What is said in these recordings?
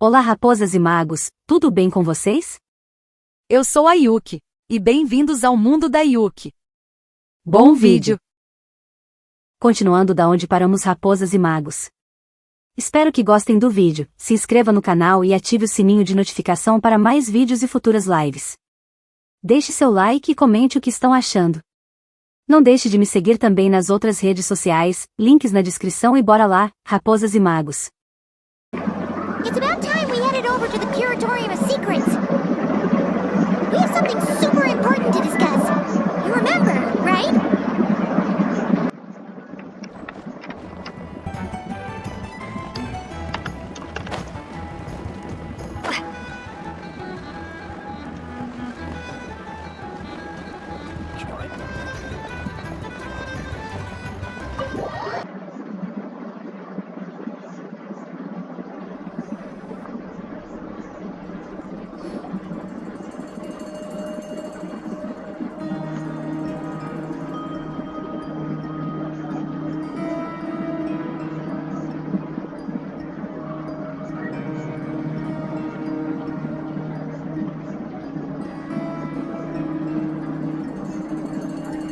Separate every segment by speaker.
Speaker 1: Olá raposas e magos, tudo bem com vocês?
Speaker 2: Eu sou a Yuki, e bem-vindos ao mundo da Yuki.
Speaker 1: Bom vídeo! Continuando da onde paramos raposas e magos. Espero que gostem do vídeo, se inscreva no canal e ative o sininho de notificação para mais vídeos e futuras lives. Deixe seu like e comente o que estão achando. Não deixe de me seguir também nas outras redes sociais, links na descrição e bora lá, raposas e magos.
Speaker 3: It's about time we headed over to the Curatorium of Secrets. We have something super important to discuss. You remember, right?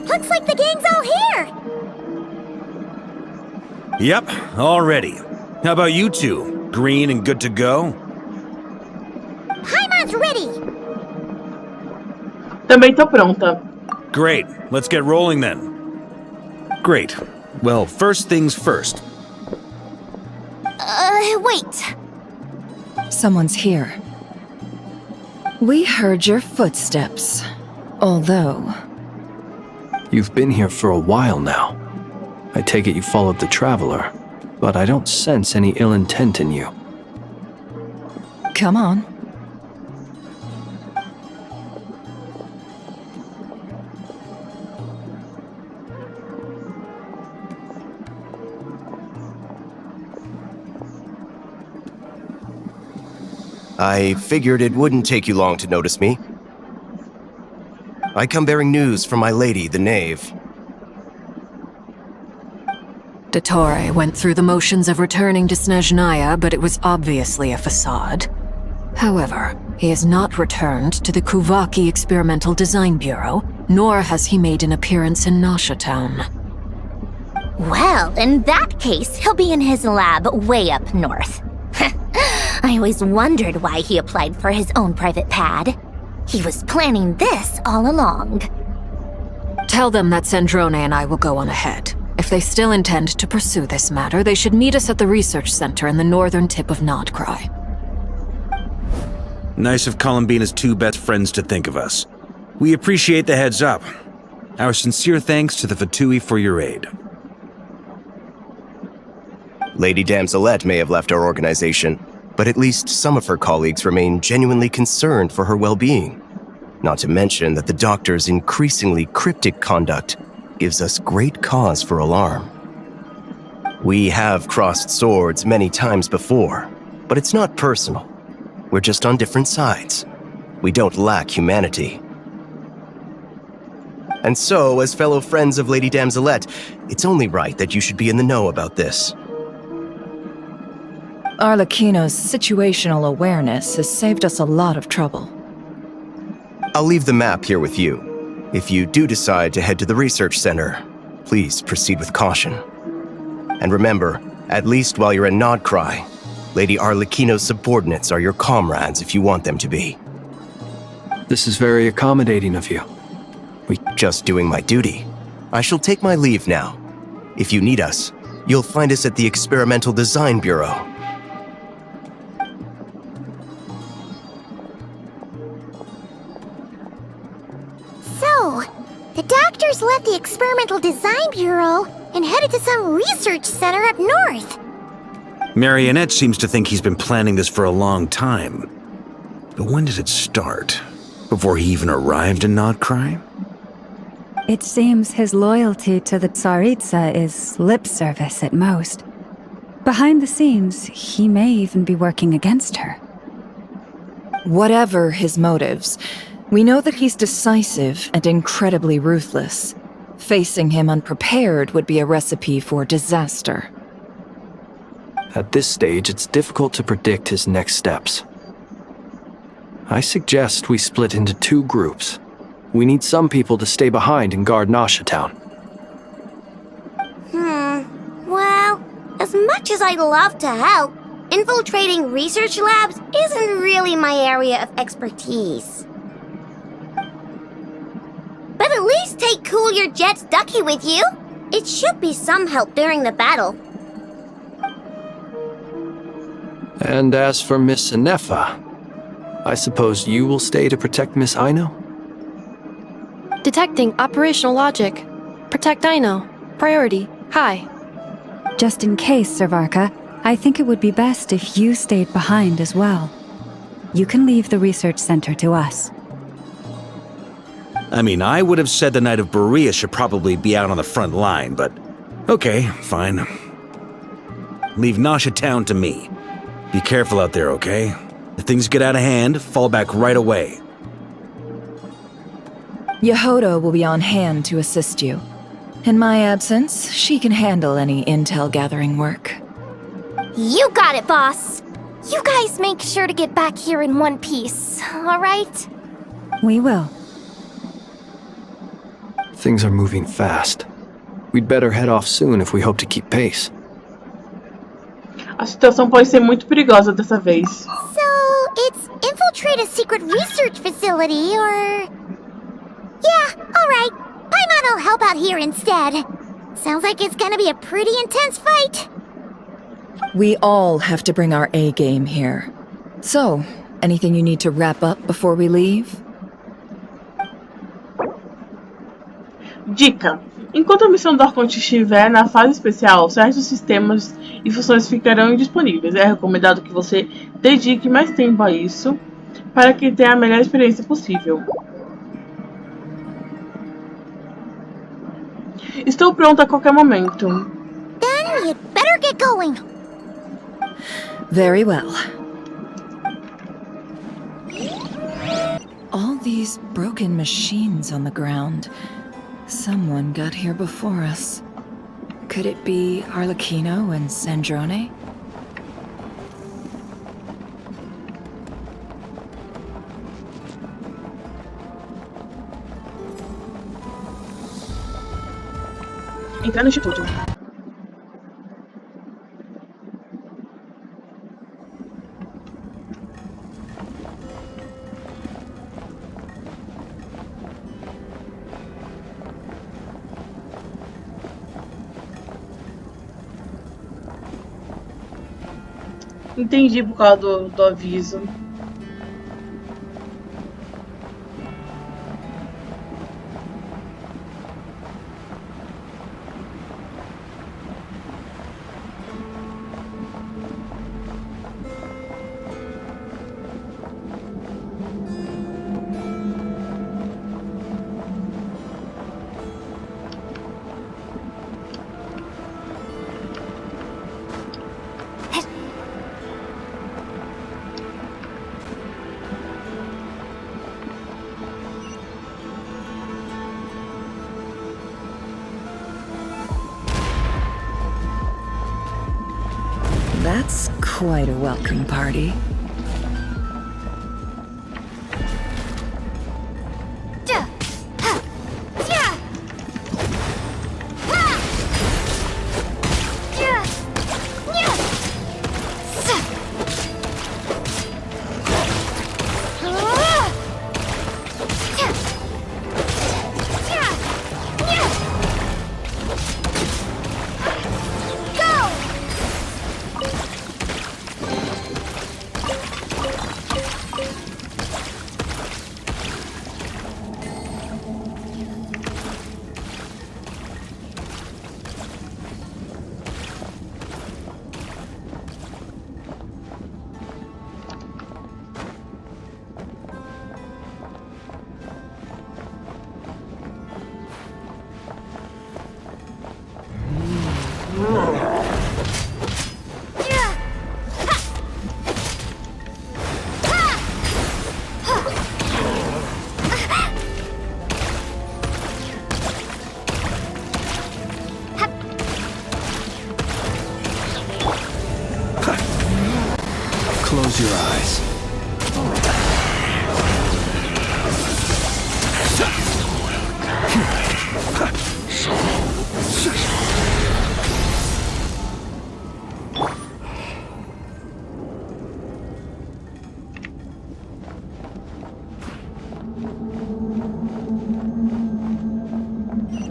Speaker 3: Looks like the gang's all here!
Speaker 4: Yep, all ready. How about you two? Green and good to go?
Speaker 3: Paimon's ready!
Speaker 5: Também tô pronta.
Speaker 4: Great, let's get rolling then. Great. Well, first things first.
Speaker 3: Wait.
Speaker 6: Someone's here. We heard your footsteps. Although...
Speaker 7: You've been here for a while now. I take it you followed the Traveler, but I don't sense any ill intent in you.
Speaker 6: Come on.
Speaker 8: I figured it wouldn't take you long to notice me. I come bearing news from my lady, the Knave.
Speaker 9: Dottore went through the motions of returning to Snezhnaya, but it was obviously a facade. However, he has not returned to the Kuvaki Experimental Design Bureau, nor has he made an appearance in Nasha Town.
Speaker 3: Well, in that case, he'll be in his lab way up north. I always wondered why he applied for his own private pad. He was planning this all along.
Speaker 9: Tell them that Sandrone and I will go on ahead. If they still intend to pursue this matter, they should meet us at the research center in the northern tip of Nodcry.
Speaker 4: Nice of Columbina's two best friends to think of us. We appreciate the heads up. Our sincere thanks to the Fatui for your aid.
Speaker 8: Lady Damselette may have left our organization, but at least some of her colleagues remain genuinely concerned for her well-being. Not to mention that the Doctor's increasingly cryptic conduct gives us great cause for alarm. We have crossed swords many times before, but it's not personal. We're just on different sides. We don't lack humanity. And so, as fellow friends of Lady Damselette, it's only right that you should be in the know about this.
Speaker 6: Arlecchino's situational awareness has saved us a lot of trouble.
Speaker 8: I'll leave the map here with you. If you do decide to head to the research center, please proceed with caution. And remember, at least while you're in Nodcry, Lady Arlecchino's subordinates are your comrades if you want them to be.
Speaker 7: This is very accommodating of you.
Speaker 8: Just doing my duty. I shall take my leave now. If you need us, you'll find us at the Experimental Design Bureau.
Speaker 3: So, the doctors left the Experimental Design Bureau and headed to some research center up north.
Speaker 4: Marionette seems to think he's been planning this for a long time. But when did it start? Before he even arrived in Nodcry?
Speaker 10: It seems his loyalty to the Tsaritsa is lip service at most. Behind the scenes, he may even be working against her.
Speaker 6: Whatever his motives, we know that he's decisive and incredibly ruthless. Facing him unprepared would be a recipe for disaster.
Speaker 7: At this stage, it's difficult to predict his next steps. I suggest we split into 2 groups. We need some people to stay behind and guard Nasha Town.
Speaker 3: Well, as much as I'd love to help, infiltrating research labs isn't really my area of expertise. But at least take Cool Your Jet's ducky with you. It should be some help during the battle.
Speaker 7: And as for Miss Inefa, I suppose you will stay to protect Miss Aino?
Speaker 5: Detecting operational logic. Protect Aino. Priority. High.
Speaker 10: Just in case, Servarka, I think it would be best if you stayed behind as well. You can leave the research center to us.
Speaker 4: I mean, I would have said the Knight of Berea should probably be out on the front line, but okay, fine. Leave Nasha Town to me. Be careful out there, okay? If things get out of hand, fall back right away.
Speaker 6: Yehoda will be on hand to assist you. In my absence, she can handle any intel gathering work.
Speaker 3: You got it, boss. You guys make sure to get back here in one piece, all right?
Speaker 10: We will.
Speaker 7: Things are moving fast. We'd better head off soon if we hope to keep pace.
Speaker 11: A situação pode ser muito perigosa dessa vez.
Speaker 3: So, it's infiltrate a secret research facility, or... Yeah, alright. Paimon will help out here instead. Sounds like it's gonna be a pretty intense fight.
Speaker 6: We all have to bring our A game here. So, anything you need to wrap up before we leave?
Speaker 11: Dica: enquanto a missão do Arconte estiver na fase especial, certos sistemas e funções ficarão indisponíveis. É recomendado que você dedique mais tempo a isso para que tenha a melhor experiência possível. Estou pronta a qualquer momento.
Speaker 3: Then you'd better get going.
Speaker 6: Very well. All these broken machines on the ground. Someone got here before us. Could it be Arlecchino and Sandrone?
Speaker 11: Entrar no instituto. Entendi por causa do aviso.
Speaker 6: That's quite a welcome party.
Speaker 7: Close your eyes.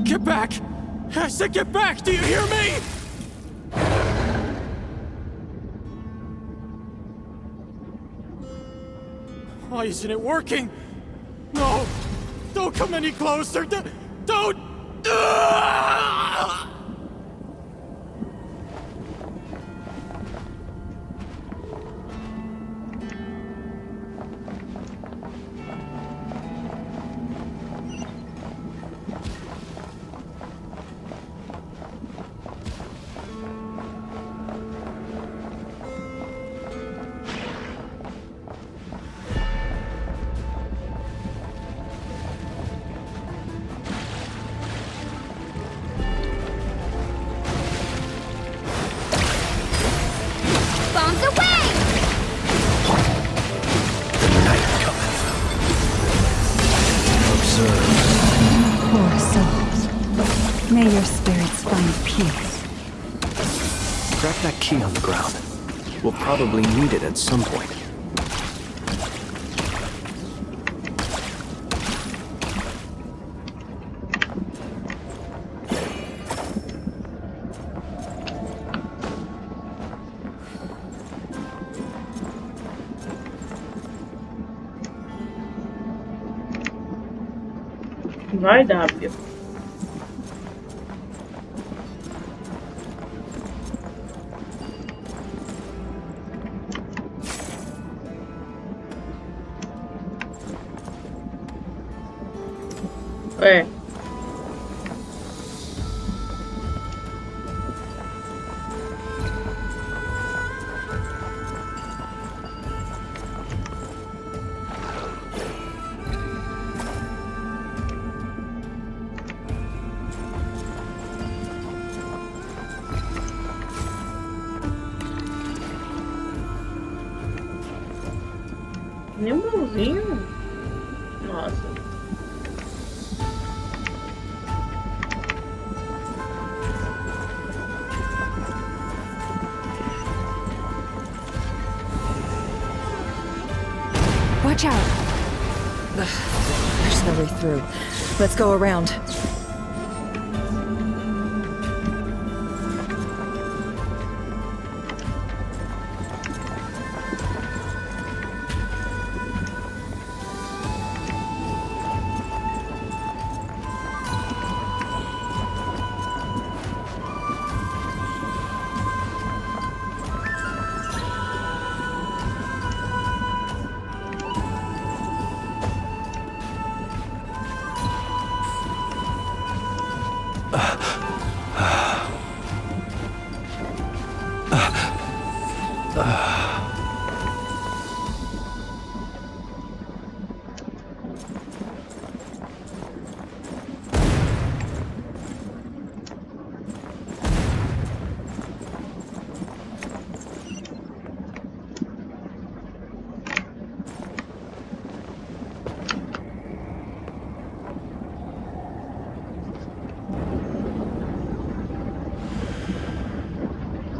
Speaker 7: Get back! I said get back! Do you hear me? Why isn't it working? No! Don't come any closer! Don't!
Speaker 3: Bombs away!
Speaker 7: The night cometh. Observe.
Speaker 10: Poor souls. May your spirits find peace.
Speaker 7: Grab that key on the ground. We'll probably need it at some point.
Speaker 11: Vai, W. É. Nem um mãozinho. Nossa.
Speaker 6: Watch out! Ugh, there's no way through. Let's go around.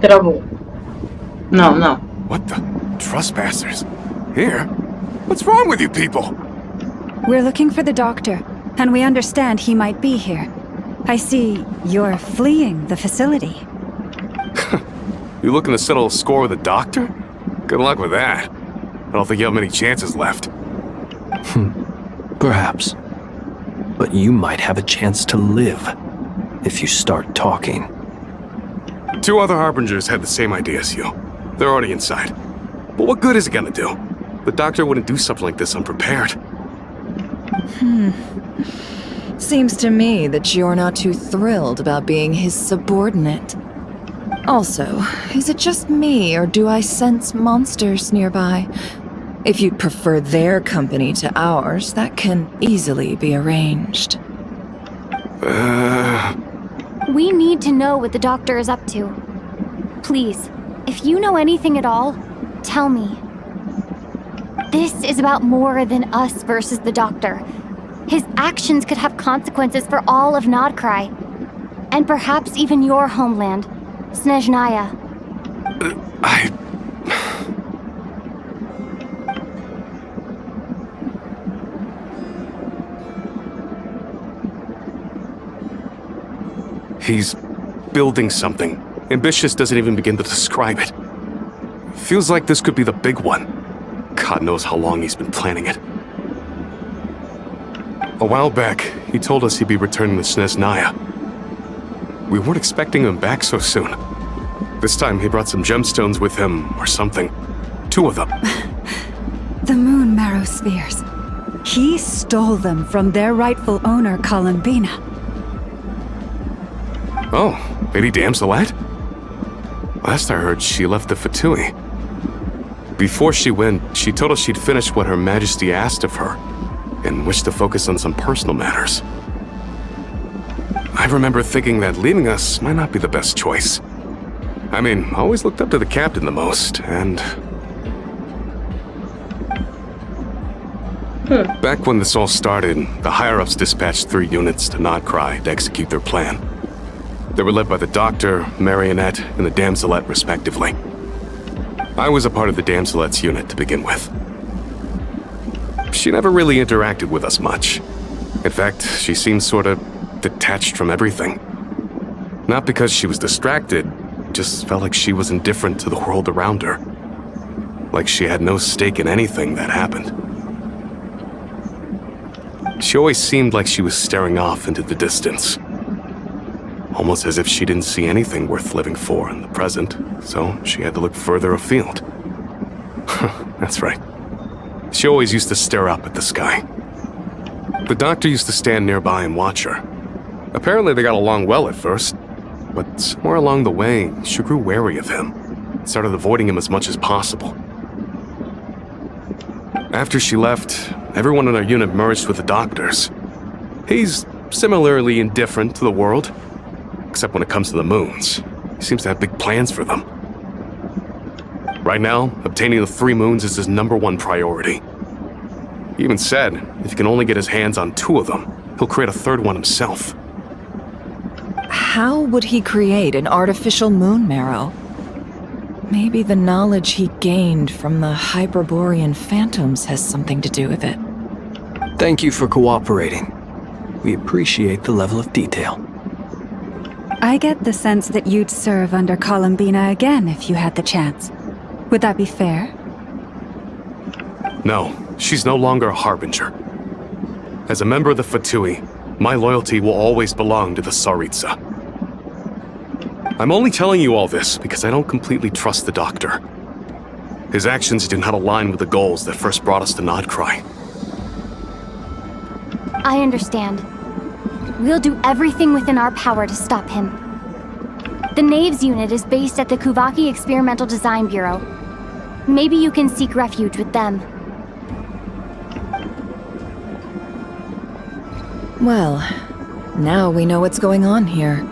Speaker 6: Travou. Não, não.
Speaker 12: What the? Trespassers? Here? What's wrong with you people?
Speaker 10: We're looking for the doctor, and we understand he might be here. I see you're fleeing the facility.
Speaker 12: You looking to settle a score with the doctor? Good luck with that. I don't think you have many chances left.
Speaker 7: Perhaps. But you might have a chance to live if you start talking.
Speaker 12: 2 other harbingers had the same idea as you. They're already inside. But what good is it gonna do? The doctor wouldn't do something like this unprepared.
Speaker 6: Seems to me that you're not too thrilled about being his subordinate. Also, is it just me, or do I sense monsters nearby? If you'd prefer their company to ours, that can easily be arranged.
Speaker 13: We need to know what the doctor is up to. Please, if you know anything at all, tell me. This is about more than us versus the Doctor. His actions could have consequences for all of Nodcry. And perhaps even your homeland, Snezhnaya.
Speaker 12: He's building something. Ambitious doesn't even begin to describe it. Feels like this could be the big one. God knows how long he's been planning it. A while back, he told us he'd be returning to Snezhnaya. We weren't expecting him back so soon. This time he brought some gemstones with him, or something. 2 of them.
Speaker 10: The moon marrow spheres. He stole them from their rightful owner, Columbina.
Speaker 12: Oh, Lady Damselette? Last I heard, she left the Fatui. Before she went, she told us she'd finished what Her Majesty asked of her, and wished to focus on some personal matters. I remember thinking that leaving us might not be the best choice. I mean, I always looked up to the captain the most, and... Back when this all started, the higher-ups dispatched 3 units to Nodcry to execute their plan. They were led by the Doctor, Marionette, and the Damselette, respectively. I was a part of the Damselette's unit to begin with. She never really interacted with us much. In fact, she seemed sort of detached from everything. Not because she was distracted, just felt like she was indifferent to the world around her. Like she had no stake in anything that happened. She always seemed like she was staring off into the distance. Almost as if she didn't see anything worth living for in the present, so she had to look further afield. That's right. She always used to stare up at the sky. The Doctor used to stand nearby and watch her. Apparently they got along well at first, but somewhere along the way, she grew wary of him, and started avoiding him as much as possible. After she left, everyone in our unit merged with the Doctor's. He's similarly indifferent to the world, except when it comes to the moons. He seems to have big plans for them. Right now, obtaining the 3 moons is his #1 priority. He even said, if he can only get his hands on 2 of them, he'll create a 3rd one himself.
Speaker 6: How would he create an artificial moon marrow? Maybe the knowledge he gained from the Hyperborean phantoms has something to do with it.
Speaker 7: Thank you for cooperating. We appreciate the level of detail.
Speaker 10: I get the sense that you'd serve under Columbina again if you had the chance. Would that be fair?
Speaker 12: No, she's no longer a Harbinger. As a member of the Fatui, my loyalty will always belong to the Tsaritsa. I'm only telling you all this because I don't completely trust the Doctor. His actions do not align with the goals that first brought us to Nodcry.
Speaker 13: I understand. We'll do everything within our power to stop him. The Knaves unit is based at the Kuvaki Experimental Design Bureau. Maybe you can seek refuge with them.
Speaker 6: Well, now we know what's going on here.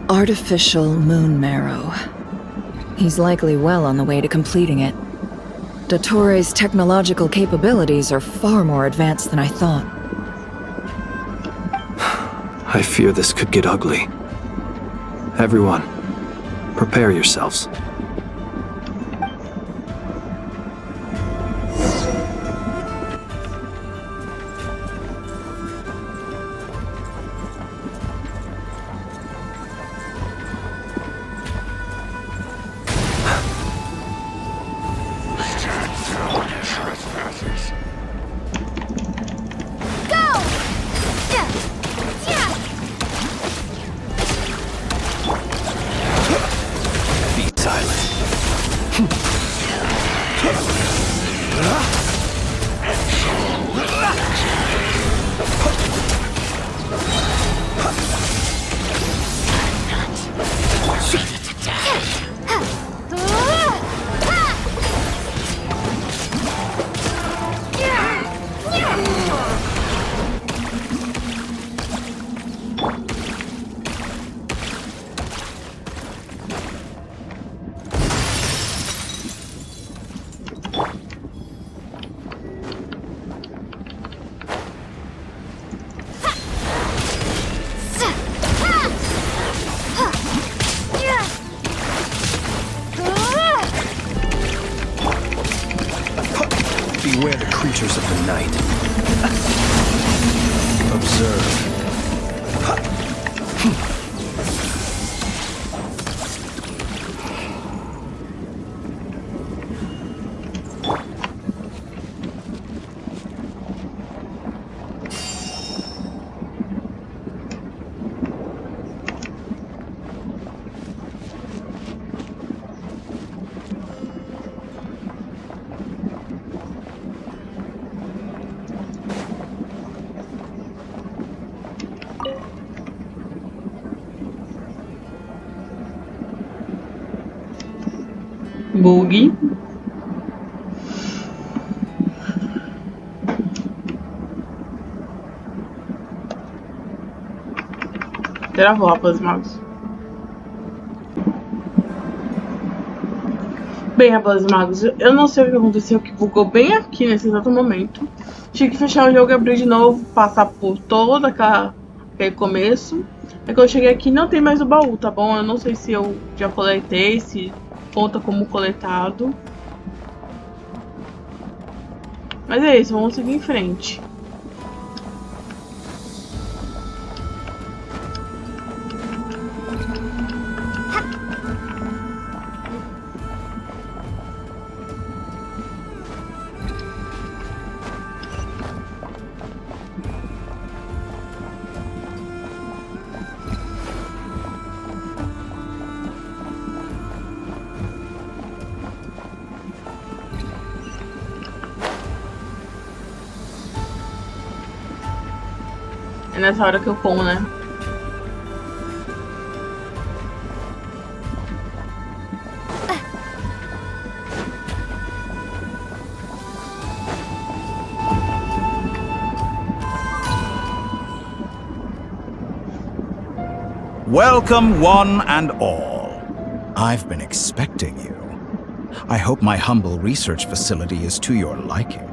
Speaker 6: Artificial moon marrow. He's likely well on the way to completing it. Dottore's technological capabilities are far more advanced than I thought.
Speaker 7: I fear this could get ugly. Everyone, prepare yourselves. Beware the creatures of the night. Observe.
Speaker 11: Bug. Travou, rapazes magos. Bem, rapazes magos, eu não sei o que aconteceu, que bugou bem aqui nesse exato momento. Tive que fechar o jogo, abrir de novo, passar por todo aquele começo. É que eu cheguei aqui e não tem mais o baú, tá bom? Eu não sei se eu já coletei, se conta como coletado. Mas é isso, vamos seguir em frente. É nessa hora que eu como, né?
Speaker 14: Welcome, one and all. I've been expecting you. I hope my humble research facility is to your liking.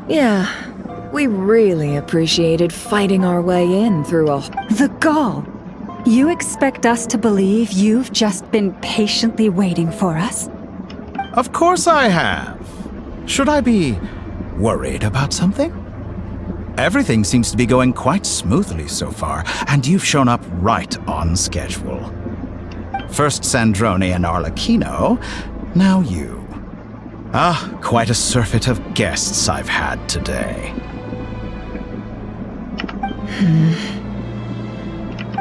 Speaker 6: Yeah, we really appreciated fighting our way in through a...
Speaker 10: The gall! You expect us to believe you've just been patiently waiting for us?
Speaker 14: Of course I have. Should I be worried about something? Everything seems to be going quite smoothly so far, and you've shown up right on schedule. First Sandrone and Arlecchino, now you. Ah, quite a surfeit of guests I've had today.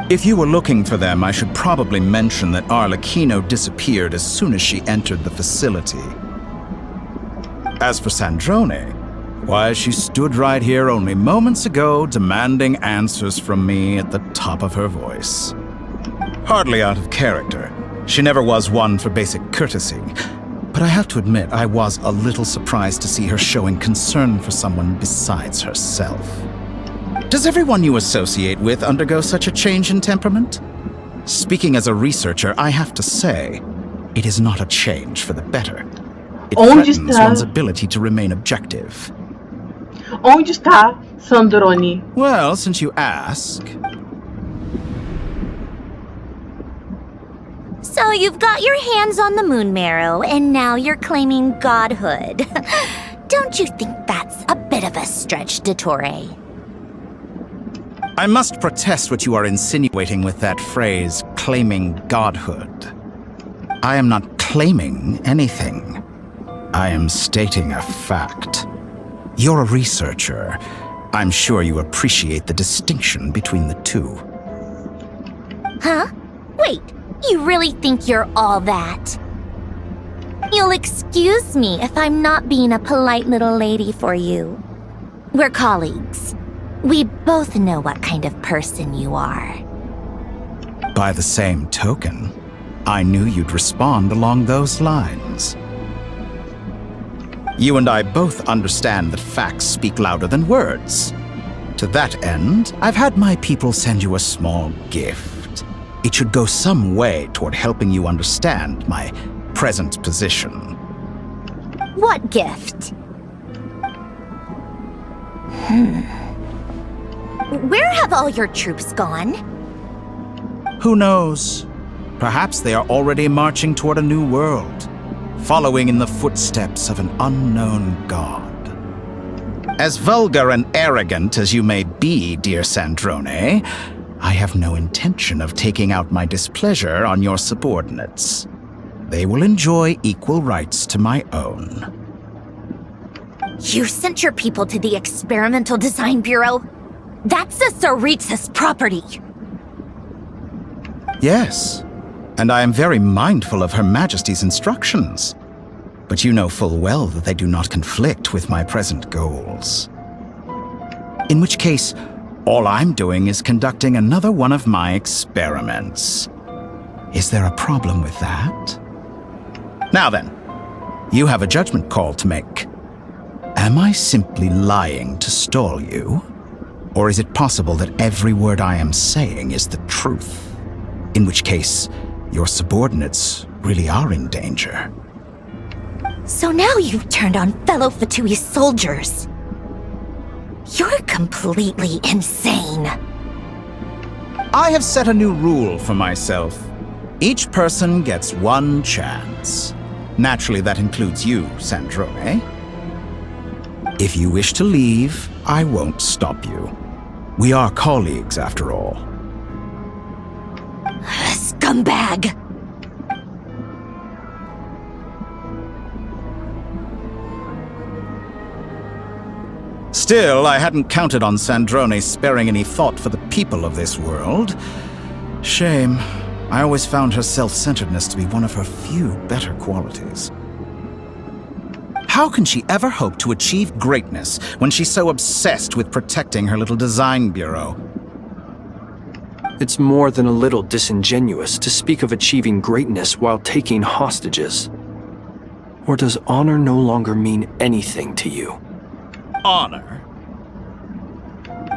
Speaker 14: If you were looking for them, I should probably mention that Arlecchino disappeared as soon as she entered the facility. As for Sandrone, why, she stood right here only moments ago demanding answers from me at the top of her voice. Hardly out of character. She never was one for basic courtesy. But I have to admit, I was a little surprised to see her showing concern for someone besides herself. Does everyone you associate with undergo such a change in temperament? Speaking as a researcher, I have to say, it is not a change for the better. It threatens one's ability to remain objective.
Speaker 11: Onde está Sandrone?
Speaker 14: Well, since you ask...
Speaker 3: So you've got your hands on the moon marrow, and now you're claiming godhood. Don't you think that's a bit of a stretch, Dottore?
Speaker 14: I must protest what you are insinuating with that phrase, claiming godhood. I am not claiming anything. I am stating a fact. You're a researcher. I'm sure you appreciate the distinction between the two.
Speaker 3: Huh? Wait. You really think you're all that? You'll excuse me if I'm not being a polite little lady for you. We're colleagues. We both know what kind of person you are.
Speaker 14: By the same token, I knew you'd respond along those lines. You and I both understand that facts speak louder than words. To that end, I've had my people send you a small gift. It should go some way toward helping you understand my present position.
Speaker 3: What gift? Where have all your troops gone?
Speaker 14: Who knows? Perhaps they are already marching toward a new world. following in the footsteps of an unknown god. As vulgar and arrogant as you may be, dear Sandrone, I have no intention of taking out my displeasure on your subordinates. They will enjoy equal rights to my own.
Speaker 3: You sent your people to the Experimental Design Bureau? That's the Tsaritsa's property.
Speaker 14: Yes, and I am very mindful of Her Majesty's instructions. But you know full well that they do not conflict with my present goals. In which case, all I'm doing is conducting another one of my experiments. Is there a problem with that? Now then, you have a judgment call to make. Am I simply lying to stall you? Or is it possible that every word I am saying is the truth? In which case, your subordinates really are in danger.
Speaker 3: So now you've turned on fellow Fatui soldiers. You're completely insane.
Speaker 14: I have set a new rule for myself. Each person gets one chance. Naturally, that includes you, Sandrone. If you wish to leave, I won't stop you. We are colleagues, after all.
Speaker 3: Scumbag!
Speaker 14: Still, I hadn't counted on Sandrone sparing any thought for the people of this world. Shame. I always found her self-centeredness to be one of her few better qualities. How can she ever hope to achieve greatness when she's so obsessed with protecting her little design bureau?
Speaker 7: It's more than a little disingenuous to speak of achieving greatness while taking hostages. Or does honor no longer mean anything to you?
Speaker 14: Honor?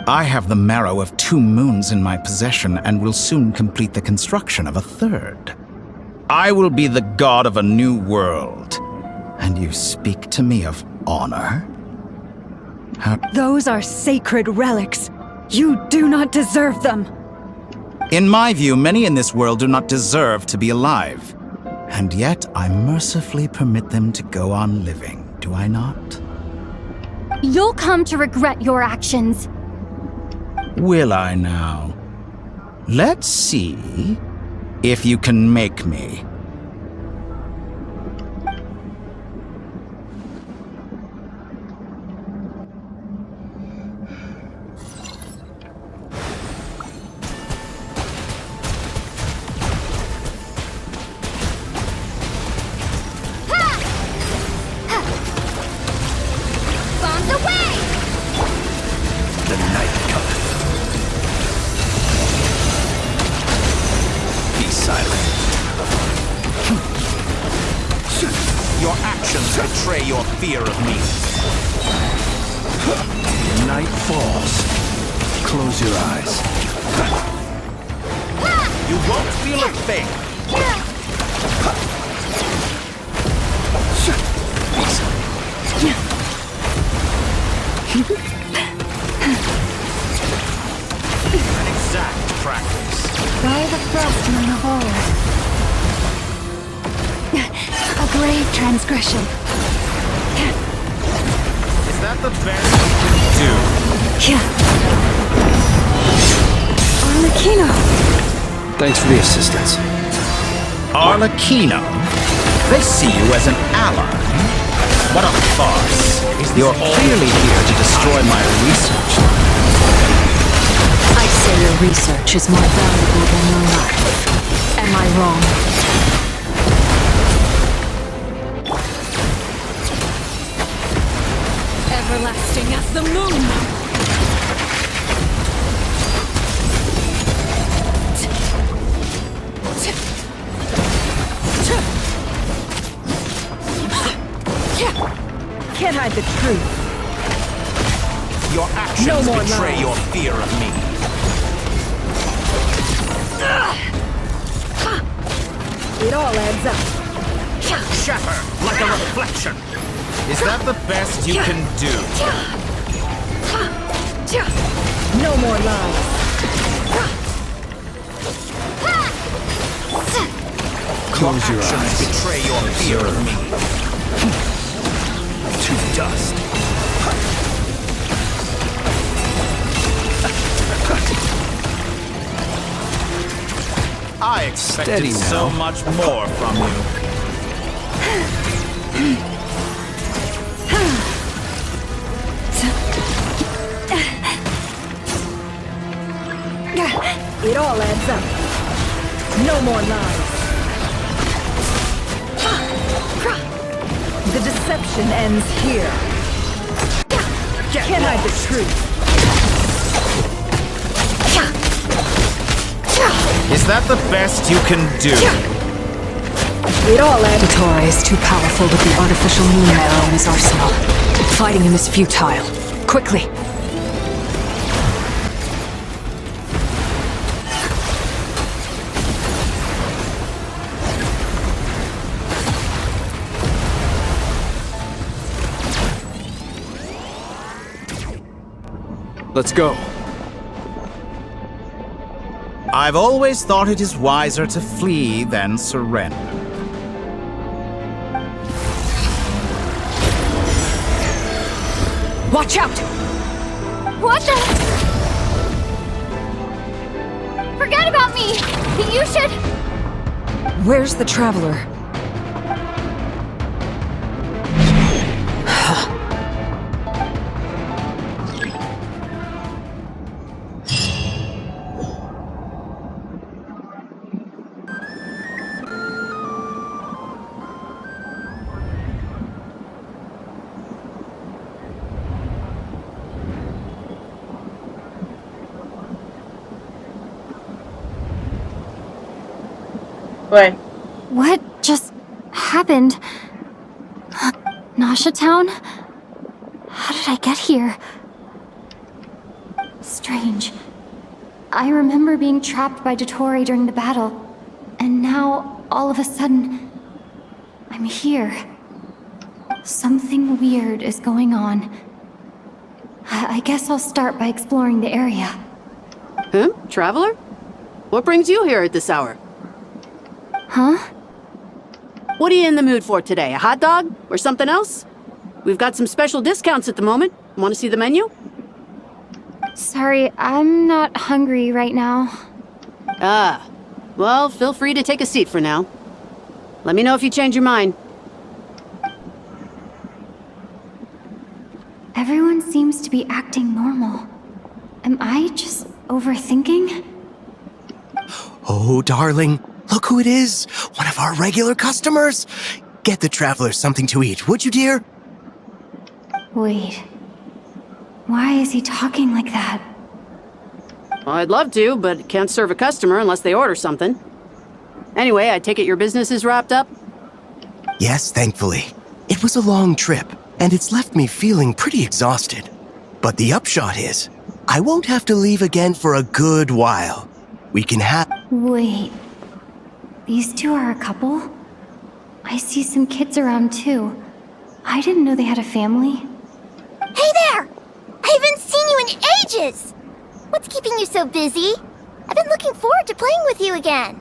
Speaker 14: I have the marrow of 2 moons in my possession and will soon complete the construction of a 3rd. I will be the god of a new world. And you speak to me of honor?
Speaker 10: Those are sacred relics. You do not deserve them.
Speaker 14: In my view, many in this world do not deserve to be alive. And yet, I mercifully permit them to go on living, do I not?
Speaker 13: You'll come to regret your actions.
Speaker 14: Will I now? Let's see if you can make me.
Speaker 15: Your actions betray your fear of me.
Speaker 7: Night falls. Close your eyes.
Speaker 15: You won't feel a thing. An exact practice.
Speaker 10: By the frostman of old. A grave transgression.
Speaker 15: Is that the best you can do?
Speaker 10: Arlecchino!
Speaker 7: Thanks for the assistance.
Speaker 14: Arlecchino? They see you as an ally. What a farce. You're clearly here to destroy my research.
Speaker 9: I'd say your research is more valuable than your life. Am I wrong?
Speaker 2: Everlasting as the moon!
Speaker 10: Can't hide the truth.
Speaker 15: Your actions betray your fear of me.
Speaker 10: It all adds up.
Speaker 15: Shatter like a reflection. Is that the best you can do?
Speaker 10: No more lies.
Speaker 14: Close your
Speaker 15: actions
Speaker 14: eyes.
Speaker 15: betray your fear of me. To dust. I expected
Speaker 7: Steady
Speaker 15: so
Speaker 7: now.
Speaker 15: much more from you.
Speaker 6: It all adds up. No more lies. The deception ends here. Can't hide the truth.
Speaker 15: Is that the best you can do?
Speaker 6: It all adds
Speaker 9: Dottore is too powerful with the artificial moon arrow in his arsenal. Fighting him is futile. Quickly!
Speaker 7: Let's go.
Speaker 15: I've always thought it is wiser to flee than surrender.
Speaker 9: Watch out!
Speaker 13: What the? Forget about me! You should...
Speaker 6: Where's the traveler?
Speaker 11: Ué,
Speaker 13: What just happened? Nossa Town? How did I get here? Strange. I remember being trapped by Dottore during the battle, and now, all of a sudden, I'm here. Something weird is going on. I guess I'll start by exploring the area.
Speaker 16: Huh? Traveler? What brings you here at this hour?
Speaker 13: Huh?
Speaker 16: What are you in the mood for today? A hot dog? Or something else? We've got some special discounts at the moment. Want to see the menu?
Speaker 13: Sorry, I'm not hungry right now.
Speaker 16: Ah. Well, feel free to take a seat for now. Let me know if you change your mind.
Speaker 13: Everyone seems to be acting normal. Am I just overthinking?
Speaker 8: Oh, darling, look who it is. One of our regular customers. Get the traveler something to eat, would you, dear?
Speaker 13: Wait. Why is he talking like that?
Speaker 16: Well, I'd love to, but can't serve a customer unless they order something. Anyway, I take it your business is wrapped up?
Speaker 8: Yes, thankfully. It was a long trip, and it's left me feeling pretty exhausted. But the upshot is, I won't have to leave again for a good while. We can have...
Speaker 13: Wait. These two are a couple? I see some kids around too. I didn't know they had a family.
Speaker 3: Hey there! I haven't seen you in ages! What's keeping you so busy? I've been looking forward to playing with you again.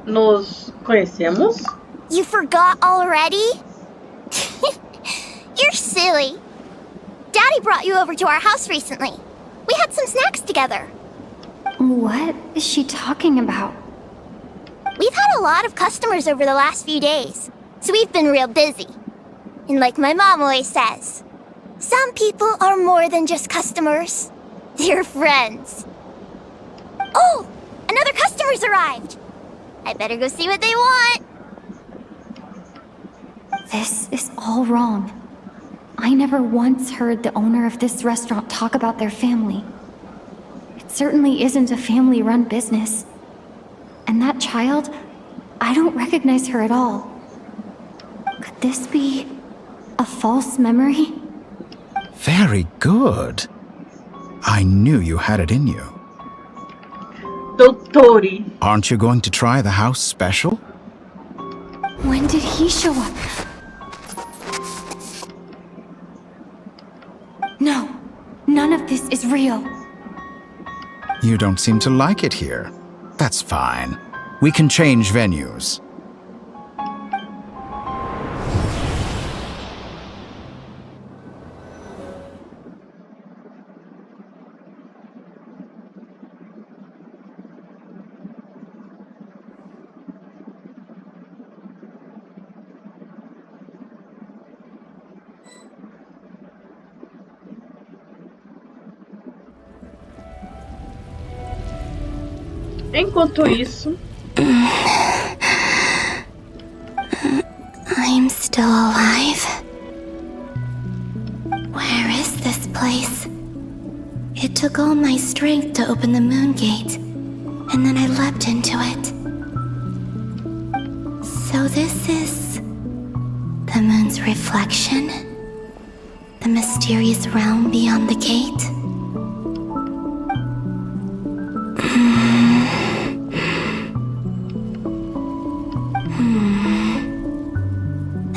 Speaker 11: nos conhecemos?
Speaker 3: You forgot already? You're silly. Daddy brought you over to our house recently. We had some snacks together.
Speaker 13: What is she talking about?
Speaker 3: We've had a lot of customers over the last few days, so we've been real busy. And like my mom always says, some people are more than just customers. They're friends. Oh, another customer's arrived. I better go see what they want.
Speaker 13: This is all wrong. I never once heard the owner of this restaurant talk about their family. It certainly isn't a family-run business. And that child, I don't recognize her at all. Could this be a false memory?
Speaker 14: Very good. I knew you had it in you.
Speaker 11: Dottore.
Speaker 14: Aren't you going to try the house special?
Speaker 13: When did he show up? No, none of this is real.
Speaker 14: You don't seem to like it here. That's fine. We can change venues.
Speaker 11: Enquanto isso,
Speaker 3: I'm still alive. Where is this place? It took all my strength to open the moon gate, and then I leapt into it. So this is the moon's reflection? The mysterious realm beyond the gate?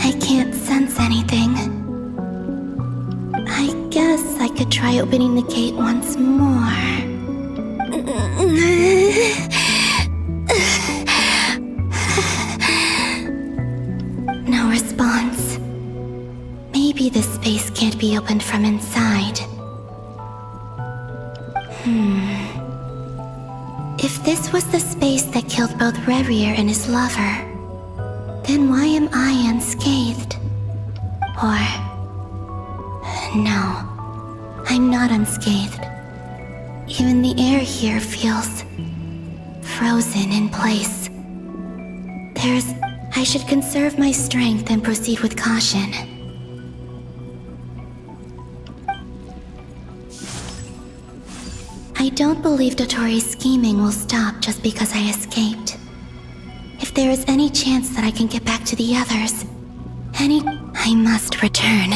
Speaker 3: I can't sense anything. I guess I could try opening the gate once more. No response. Maybe this space can't be opened from inside. If this was the space that killed both Revier and his lover, then why am I unscathed? Or... no, I'm not unscathed. Even the air here feels... frozen in place. I should conserve my strength and proceed with caution. I don't believe Dotori's scheming will stop just because I escaped. If there is any chance that I can get back to the others, I must return.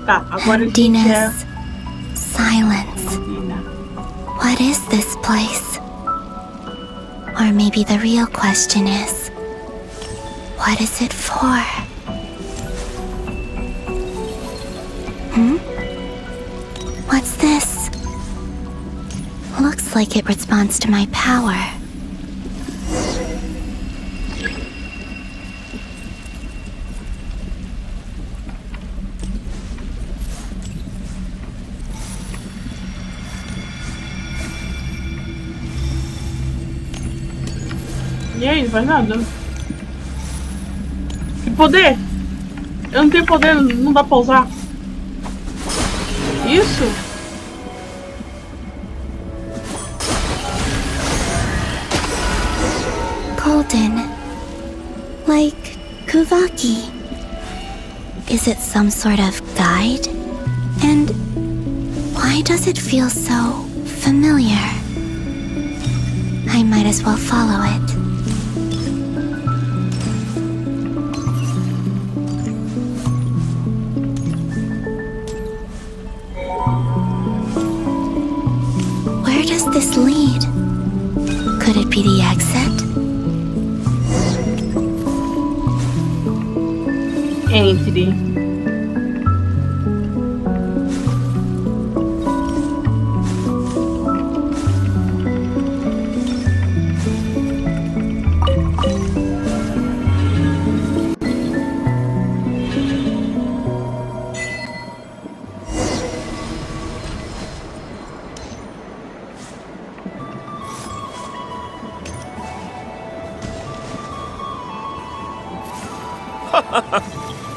Speaker 11: tá, agora
Speaker 3: Emptiness, silence. What is this place? Or maybe the real question is, what is it for? What's this? Looks like it responds to my power.
Speaker 11: E aí, não faz nada. Que poder? Eu não tenho poder, não dá pra usar. Isso?
Speaker 3: Golden. Like Kuvaki. Is it some sort of guide? And why does it feel so familiar? I might as well follow it. Where does this lead? Could it be the exit?
Speaker 11: Entre.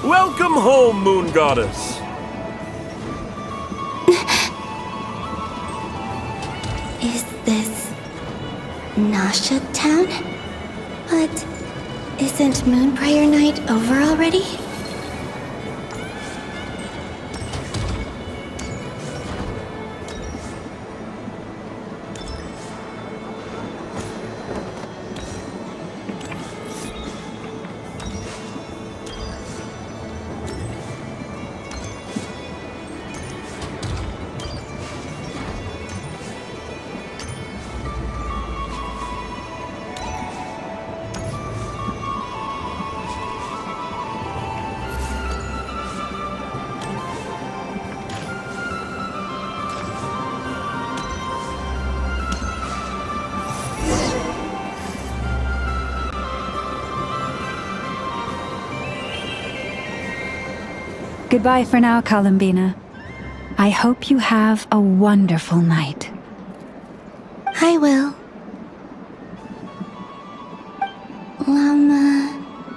Speaker 17: Welcome home, Moon Goddess.
Speaker 3: Is this Nasha Town? But isn't Moonbriar Night over already?
Speaker 10: Goodbye for now, Columbina. I hope you have a wonderful night.
Speaker 3: I will.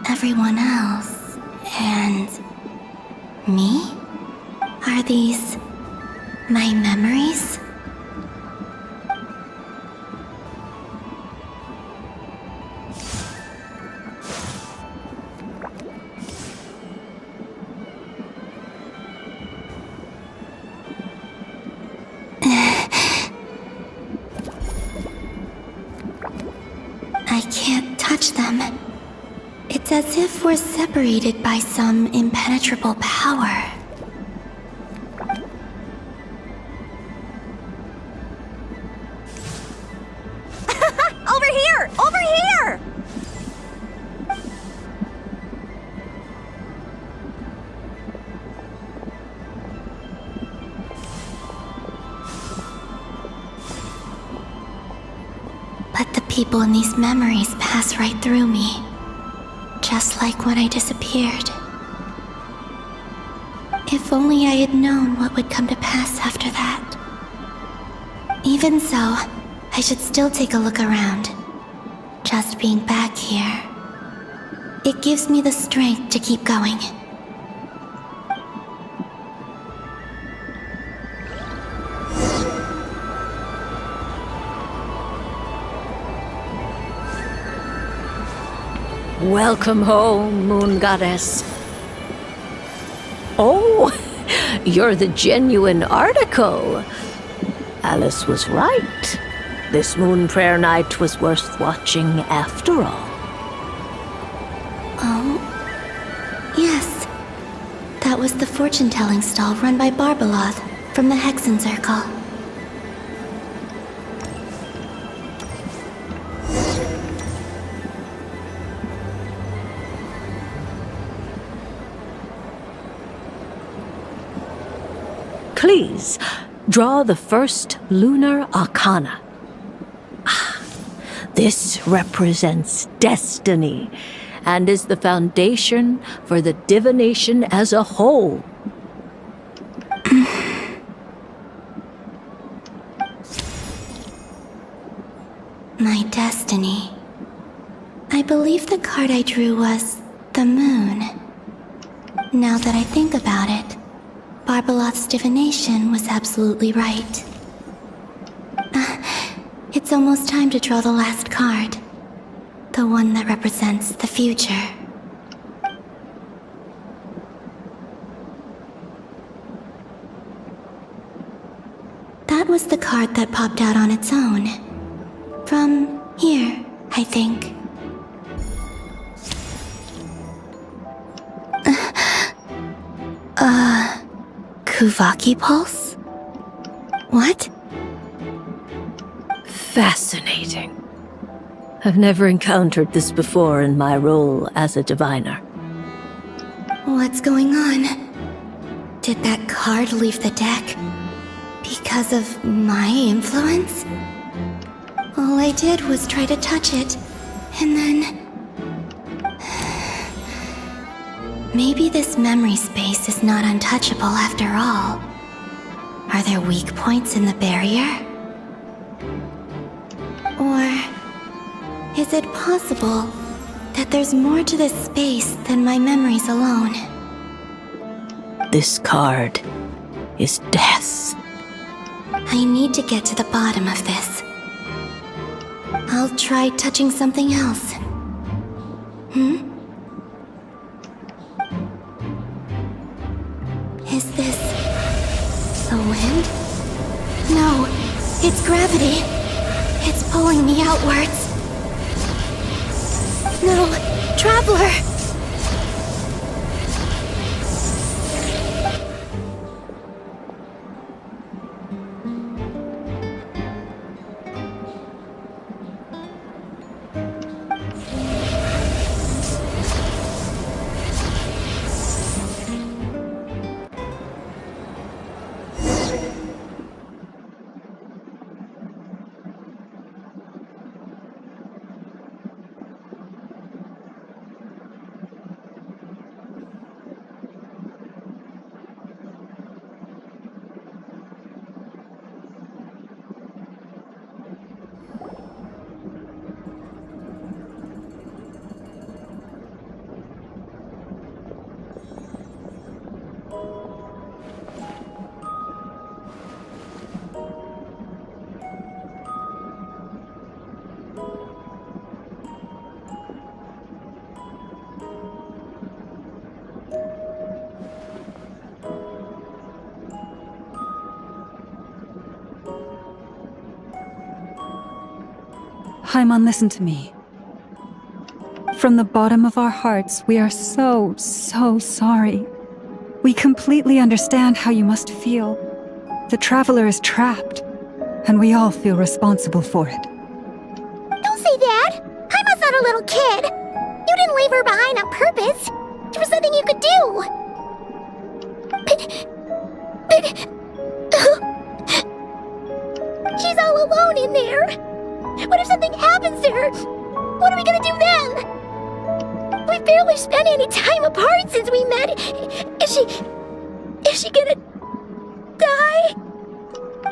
Speaker 3: Everyone else, and me? Are these my memories? I can't touch them. It's as if we're separated by some impenetrable power.
Speaker 2: Over here! Over here!
Speaker 3: But the people in these memories pass right through me. Just like when I disappeared. If only I had known what would come to pass after that. Even so, I should still take a look around. Just being back here. It gives me the strength to keep going.
Speaker 18: Welcome home, Moon Goddess. Oh, you're the genuine article. Alice was right. This moon prayer night was worth watching after all.
Speaker 3: Oh, yes. That was the fortune-telling stall run by Barbeloth from the Hexen Circle.
Speaker 18: Please, draw the first lunar arcana. This represents destiny and is the foundation for the divination as a whole.
Speaker 3: My destiny. I believe the card I drew was the moon. Now that I think about it, Barbeloth's divination was absolutely right. It's almost time to draw the last card. The one that represents the future. That was the card that popped out on its own. From here, I think. Kuvaki Pulse? What?
Speaker 18: Fascinating. I've never encountered this before in my role as a diviner.
Speaker 3: What's going on? Did that card leave the deck? Because of my influence? All I did was try to touch it, and then... Maybe this memory space is not untouchable after all. Are there weak points in the barrier? Or is it possible that there's more to this space than my memories alone?
Speaker 18: This card is death.
Speaker 3: I need to get to the bottom of this. I'll try touching something else. Is this the wind? No, it's gravity. It's pulling me outwards. No, Traveler!
Speaker 10: Paimon, listen to me. From the bottom of our hearts, we are so sorry. We completely understand how you must feel. The traveler is trapped, and we all feel responsible for it.
Speaker 3: Don't say that! Paimon's not a little kid! You didn't leave her behind on purpose! There was nothing you could do! But... She's all alone in there! What if something happens to her? What are we gonna do then? We've barely spent any time apart since we met. Is she gonna die?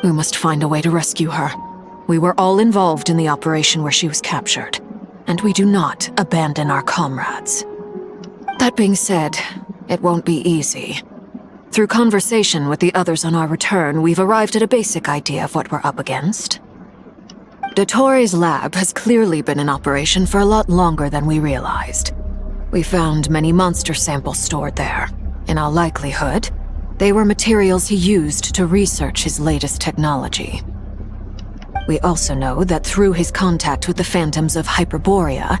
Speaker 9: We must find a way to rescue her. We were all involved in the operation where she was captured, and we do not abandon our comrades. That being said, it won't be easy. Through conversation with the others on our return, we've arrived at a basic idea of what we're up against. Dottore's lab has clearly been in operation for a lot longer than we realized. We found many monster samples stored there. In all likelihood, they were materials he used to research his latest technology. We also know that through his contact with the phantoms of Hyperborea,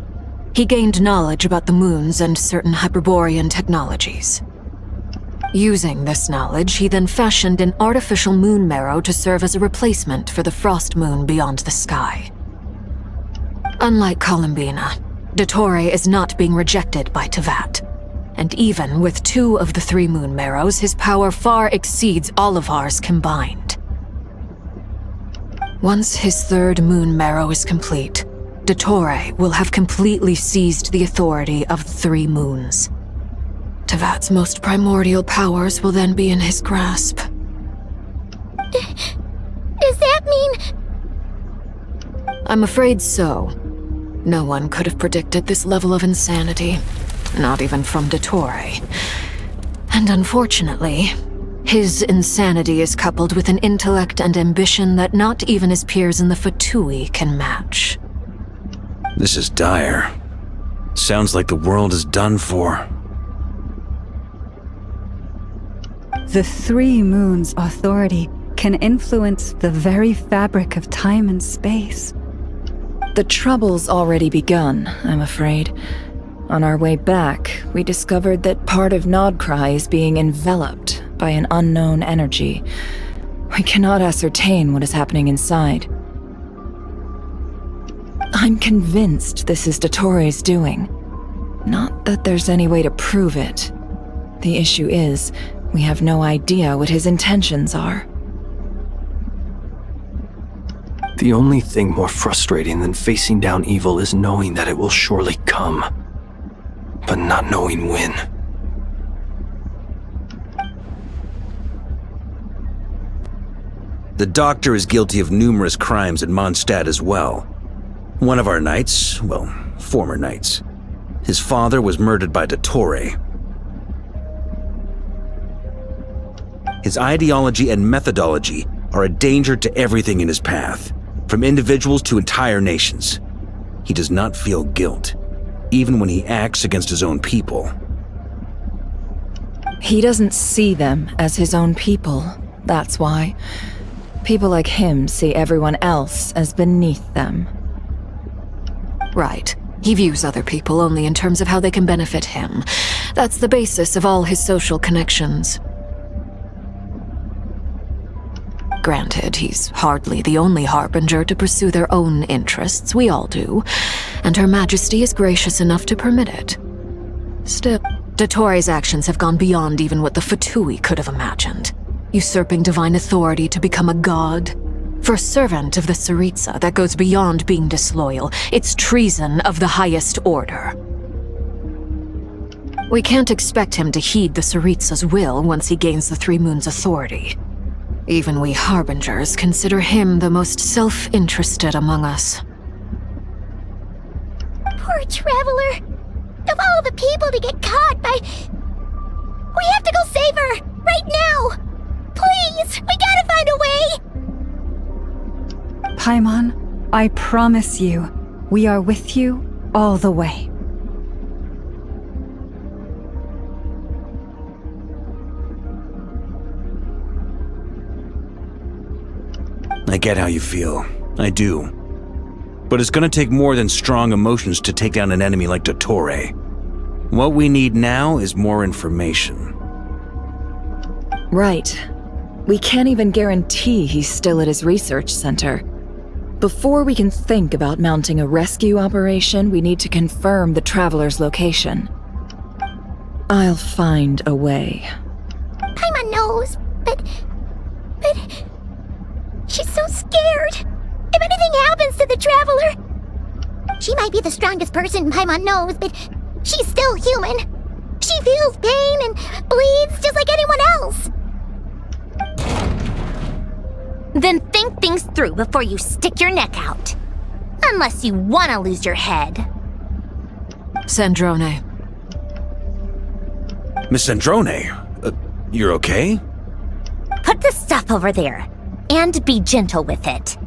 Speaker 9: he gained knowledge about the moons and certain Hyperborean technologies. Using this knowledge, he then fashioned an artificial moon marrow to serve as a replacement for the frost moon beyond the sky. Unlike Columbina, Dottore is not being rejected by Tevat, and even with 2 of the 3 moon marrows, his power far exceeds all of ours combined. Once his 3rd moon marrow is complete, Dottore will have completely seized the authority of the 3 moons. Tevat's most primordial powers will then be in his grasp.
Speaker 3: Does that mean...
Speaker 9: I'm afraid so. No one could have predicted this level of insanity, not even from Dottore. And unfortunately, his insanity is coupled with an intellect and ambition that not even his peers in the Fatui can match.
Speaker 4: This is dire. Sounds like the world is done for.
Speaker 10: The 3 moons' authority can influence the very fabric of time and space.
Speaker 6: The trouble's already begun, I'm afraid. On our way back, we discovered that part of Nodcry is being enveloped by an unknown energy. We cannot ascertain what is happening inside. I'm convinced this is Dottore's doing. Not that there's any way to prove it. The issue is, we have no idea what his intentions are.
Speaker 7: The only thing more frustrating than facing down evil is knowing that it will surely come, but not knowing when.
Speaker 4: The doctor is guilty of numerous crimes in Mondstadt as well. One of our knights, well, former knights, his father was murdered by Dottore. His ideology and methodology are a danger to everything in his path, from individuals to entire nations. He does not feel guilt, even when he acts against his own people.
Speaker 6: He doesn't see them as his own people, that's why. People like him see everyone else as beneath them.
Speaker 9: Right. He views other people only in terms of how they can benefit him. That's the basis of all his social connections. Granted, he's hardly the only harbinger to pursue their own interests. We all do, and Her Majesty is gracious enough to permit it. Still, Dottore's actions have gone beyond even what the Fatui could have imagined. Usurping divine authority to become a god. For a servant of the Tsaritsa, that goes beyond being disloyal. It's treason of the highest order. We can't expect him to heed the Tsaritsa's will once he gains the 3 Moons' authority. Even we harbingers consider him the most self-interested among us.
Speaker 3: Poor traveler. Of all the people to get caught by... We have to go save her! Right now! Please! We gotta find a way!
Speaker 10: Paimon, I promise you, we are with you all the way.
Speaker 4: I get how you feel. I do. But it's gonna take more than strong emotions to take down an enemy like Dottore. What we need now is more information.
Speaker 6: Right. We can't even guarantee he's still at his research center. Before we can think about mounting a rescue operation, we need to confirm the Traveler's location. I'll find a way.
Speaker 3: Paimon knows, but she's so scared. If anything happens to the Traveler, she might be the strongest person Paimon knows, but she's still human. She feels pain and bleeds just like anyone else. Then think things through before you stick your neck out. Unless you want to lose your head.
Speaker 9: Sandrone.
Speaker 4: Miss Sandrone, you're okay?
Speaker 3: Put the stuff over there, and be gentle with it.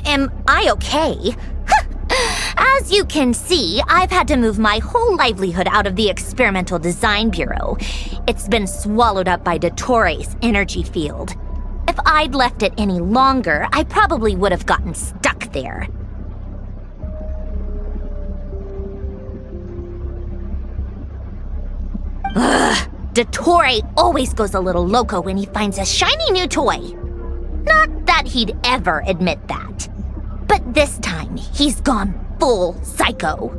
Speaker 3: Am I okay? As you can see, I've had to move my whole livelihood out of the Experimental Design Bureau. It's been swallowed up by Dottore's energy field. If I'd left it any longer, I probably would have gotten stuck there. Ugh, Dottore always goes a little loco when he finds a shiny new toy. Not that he'd ever admit that. But this time, he's gone full psycho.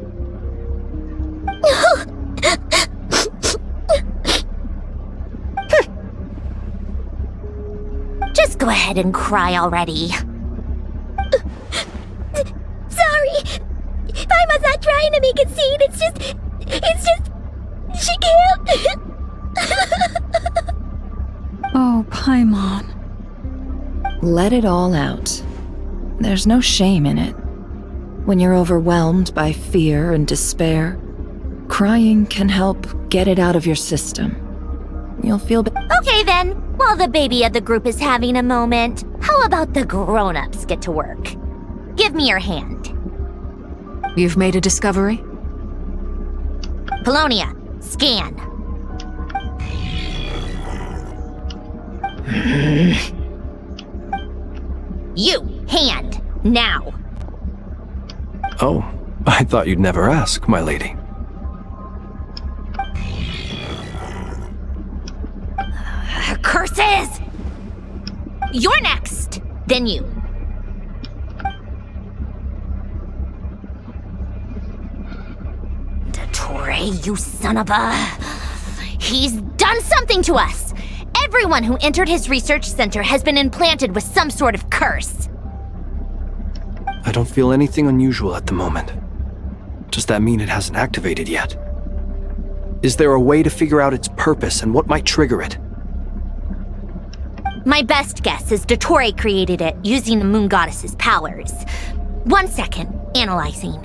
Speaker 3: Just go ahead and cry already. Sorry. Paimon's not trying to make a scene. It's just, she can't.
Speaker 10: Oh, Paimon.
Speaker 6: Let it all out. There's no shame in it. When you're overwhelmed by fear and despair, crying can help get it out of your system. You'll feel better.
Speaker 3: Okay then, while the baby of the group is having a moment, how about the grown-ups get to work? Give me your hand.
Speaker 9: You've made a discovery?
Speaker 3: Polonia, scan. You, hand, now.
Speaker 7: Oh, I thought you'd never ask, my lady.
Speaker 3: Curses! You're next, then you. Dottore, you son of a... He's done something to us! Everyone who entered his research center has been implanted with some sort of curse.
Speaker 7: I don't feel anything unusual at the moment. Does that mean it hasn't activated yet? Is there a way to figure out its purpose and what might trigger it?
Speaker 3: My best guess is Dottore created it using the Moon Goddess's powers. 1 second, analyzing.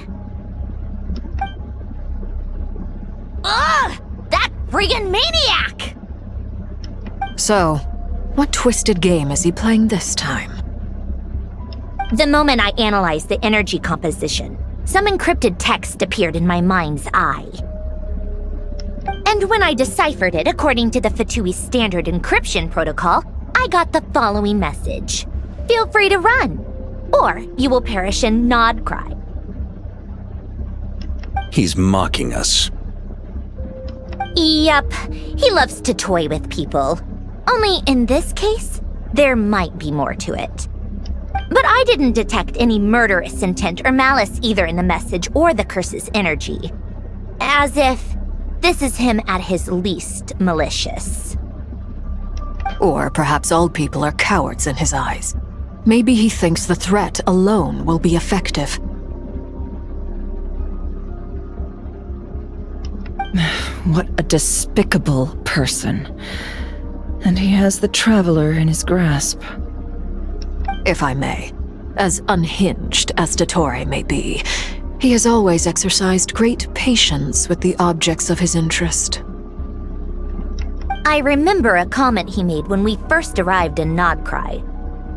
Speaker 3: Ugh! That friggin' maniac!
Speaker 9: So, what twisted game is he playing this time?
Speaker 3: The moment I analyzed the energy composition, some encrypted text appeared in my mind's eye. And when I deciphered it according to the Fatui standard encryption protocol, I got the following message. Feel free to run, or you will perish in nod cry.
Speaker 4: He's mocking us.
Speaker 3: Yep, he loves to toy with people. Only in this case, there might be more to it. But I didn't detect any murderous intent or malice either in the message or the curse's energy. As if this is him at his least malicious.
Speaker 9: Or perhaps all people are cowards in his eyes. Maybe he thinks the threat alone will be effective.
Speaker 6: What a despicable person. And he has the Traveler in his grasp.
Speaker 9: If I may, as unhinged as Dottore may be, he has always exercised great patience with the objects of his interest.
Speaker 3: I remember a comment he made when we first arrived in Nodcry.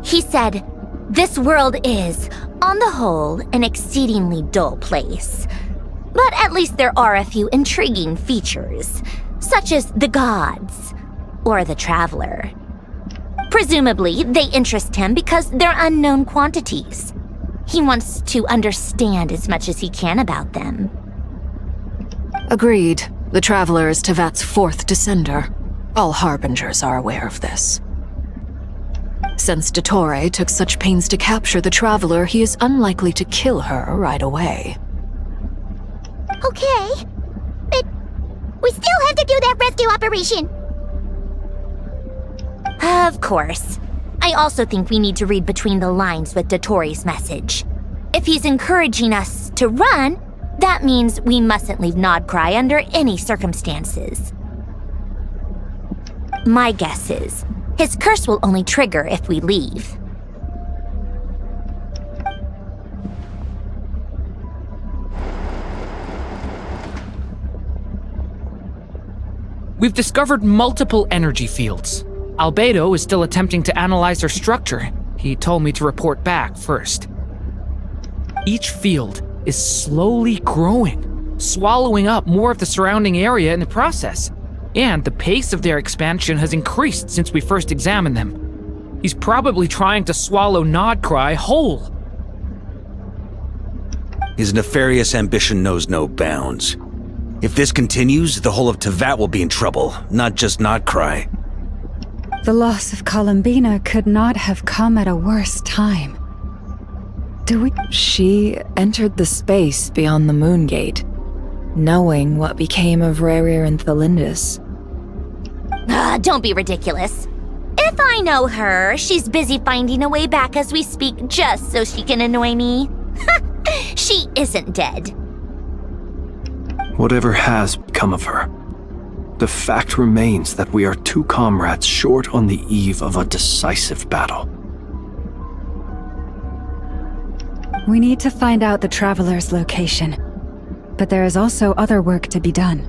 Speaker 3: He said, "This world is, on the whole, an exceedingly dull place. But at least there are a few intriguing features, such as the gods, or the Traveler." Presumably, they interest him because they're unknown quantities. He wants to understand as much as he can about them.
Speaker 9: Agreed. The Traveler is Tevat's fourth descender. All Harbingers are aware of this. Since Dottore took such pains to capture the Traveler, he is unlikely to kill her right away.
Speaker 19: Okay, but we still have to do that rescue operation.
Speaker 3: Of course. I also think we need to read between the lines with Dottore's message. If he's encouraging us to run, that means we mustn't leave Nodcry under any circumstances. My guess is, his curse will only trigger if we leave.
Speaker 20: We've discovered multiple energy fields. Albedo is still attempting to analyze their structure. He told me to report back first. Each field is slowly growing, swallowing up more of the surrounding area in the process. And the pace of their expansion has increased since we first examined them. He's probably trying to swallow Nodcry whole.
Speaker 4: His nefarious ambition knows no bounds. If this continues, the whole of Tevat will be in trouble, not just Nodcry.
Speaker 10: The loss of Columbina could not have come at a worse time.
Speaker 6: She entered the space beyond the Moon Gate, knowing what became of Rerir and Thalindus.
Speaker 3: Don't be ridiculous. If I know her, she's busy finding a way back as we speak just so she can annoy me. She isn't dead.
Speaker 7: Whatever has become of her, the fact remains that we are two comrades short on the eve of a decisive battle.
Speaker 10: We need to find out the Traveler's location. But there is also other work to be done.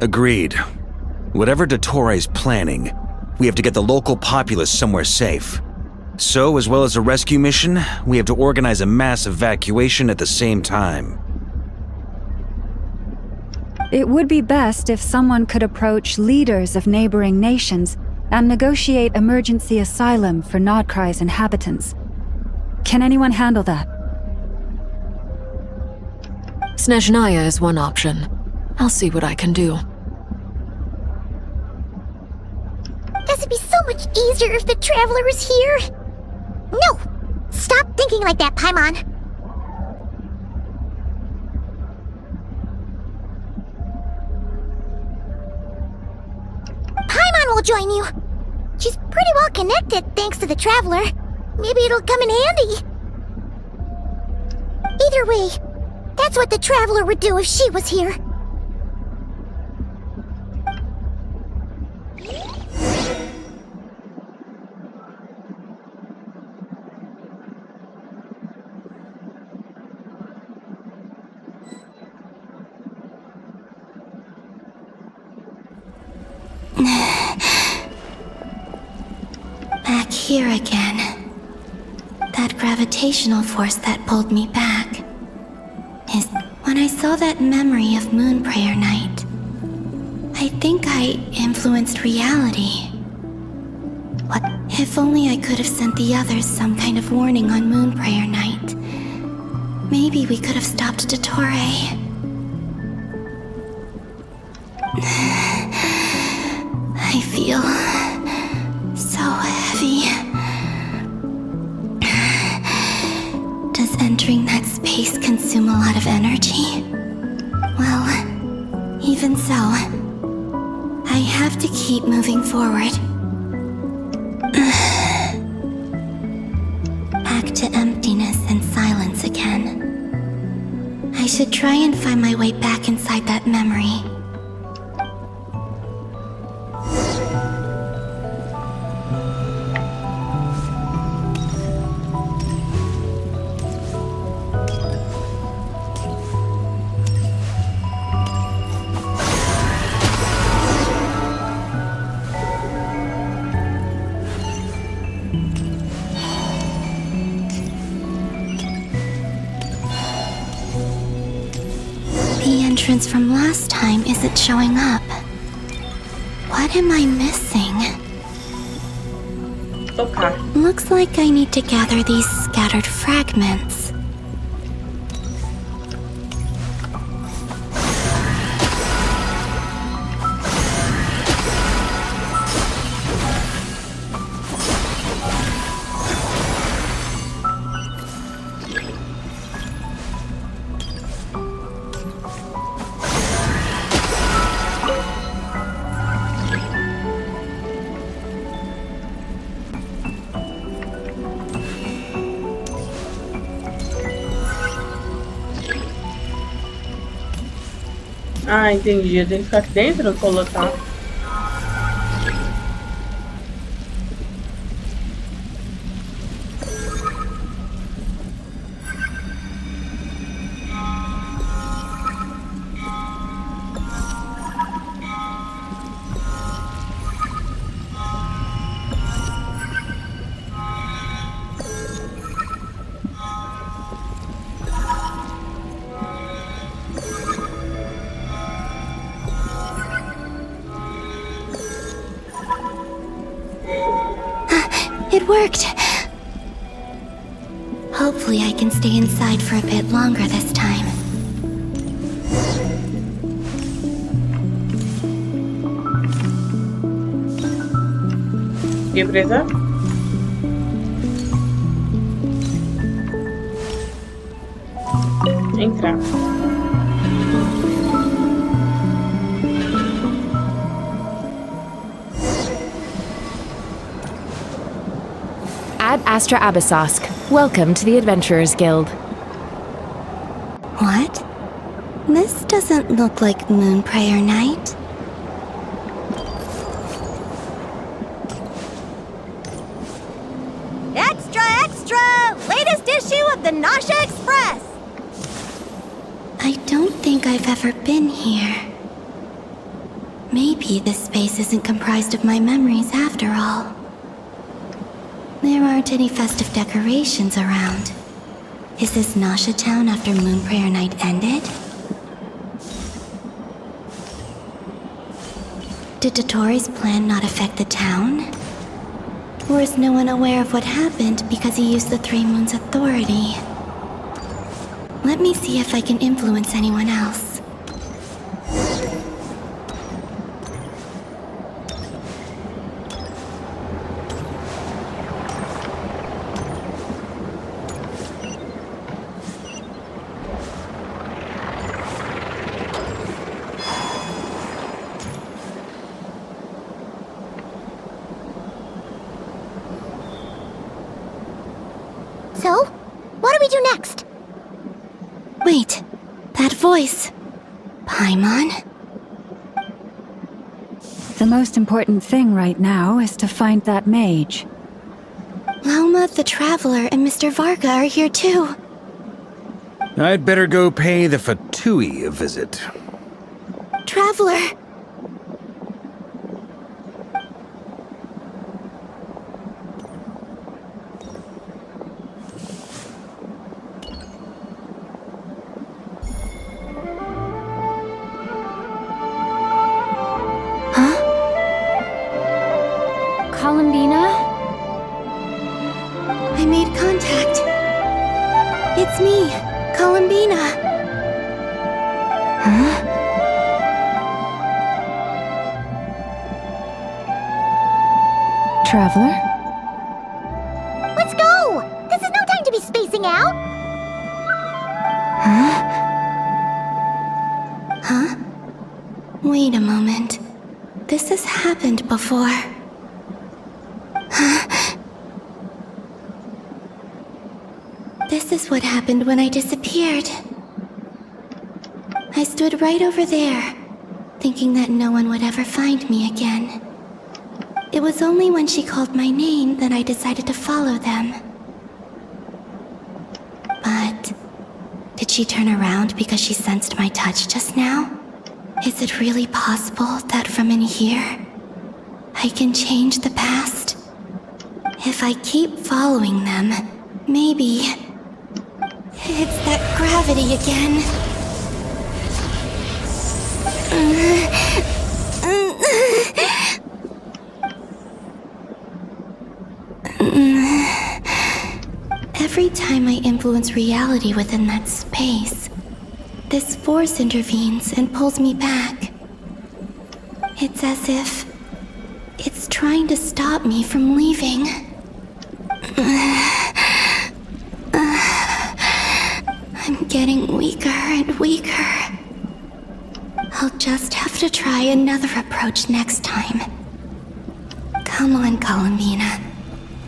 Speaker 4: Agreed. Whatever Dottore's planning, we have to get the local populace somewhere safe. So, as well as a rescue mission, we have to organize a mass evacuation at the same time.
Speaker 10: It would be best if someone could approach leaders of neighboring nations and negotiate emergency asylum for Nodcry's inhabitants. Can anyone handle that?
Speaker 9: Snezhnaya is one option. I'll see what I can do.
Speaker 19: This would be so much easier if the Traveler was here. No! Stop thinking like that, Paimon. Paimon will join you. She's pretty well connected thanks to the Traveler. Maybe it'll come in handy. Either way, that's what the Traveler would do if she was here.
Speaker 21: Back here again. That gravitational force that pulled me back is when I saw that memory of Moon Prayer Night. I think I influenced reality. What if only I could have sent the others some kind of warning on Moon Prayer Night? Maybe we could have stopped Dottore. I feel so heavy. Does entering that space consume a lot of energy? Well, even so, I have to keep moving forward. Back to emptiness and silence again. I should try and find my way back inside that memory. From last time isn't showing up. What am I missing?
Speaker 11: Tocar.
Speaker 21: Looks like I need to gather these scattered fragments.
Speaker 11: Ah, entendi. Eu tenho que ficar aqui dentro e colocar.
Speaker 21: It worked! Hopefully I can stay inside for a bit longer this time.
Speaker 11: Fiquei presa? Entrar.
Speaker 1: Ad Astra Abyssosk. Welcome to the Adventurers Guild.
Speaker 21: What? This doesn't look like Moon Prayer Night.
Speaker 19: Extra, extra! Latest issue of the Nasha Express!
Speaker 21: I don't think I've ever been here. Maybe this space isn't comprised of my memories after all. There aren't any festive decorations around. Is this Nasha Town after Moon Prayer Night ended? Did Dotori's plan not affect the town? Or is no one aware of what happened because he used the Three Moons' authority? Let me see if I can influence anyone else.
Speaker 19: So, what do we do next?
Speaker 21: Wait, that voice. Paimon?
Speaker 10: The most important thing right now is to find that mage.
Speaker 21: Lauma the Traveler and Mr. Varga are here too.
Speaker 4: I'd better go pay the Fatui a visit.
Speaker 21: Traveler! I made contact. It's me, Columbina. Huh?
Speaker 10: Traveler?
Speaker 19: Let's go! This is no time to be spacing out!
Speaker 21: Huh? Wait a moment. This has happened before. This is what happened when I disappeared. I stood right over there, thinking that no one would ever find me again. It was only when she called my name that I decided to follow them. But did she turn around because she sensed my touch just now? Is it really possible that from in here, I can change the past? If I keep following them, maybe... It's that gravity again. Every time I influence reality within that space, this force intervenes and pulls me back. It's as if it's trying to stop me from leaving. I'm getting weaker and weaker. I'll just have to try another approach next time. Come on, Columbina.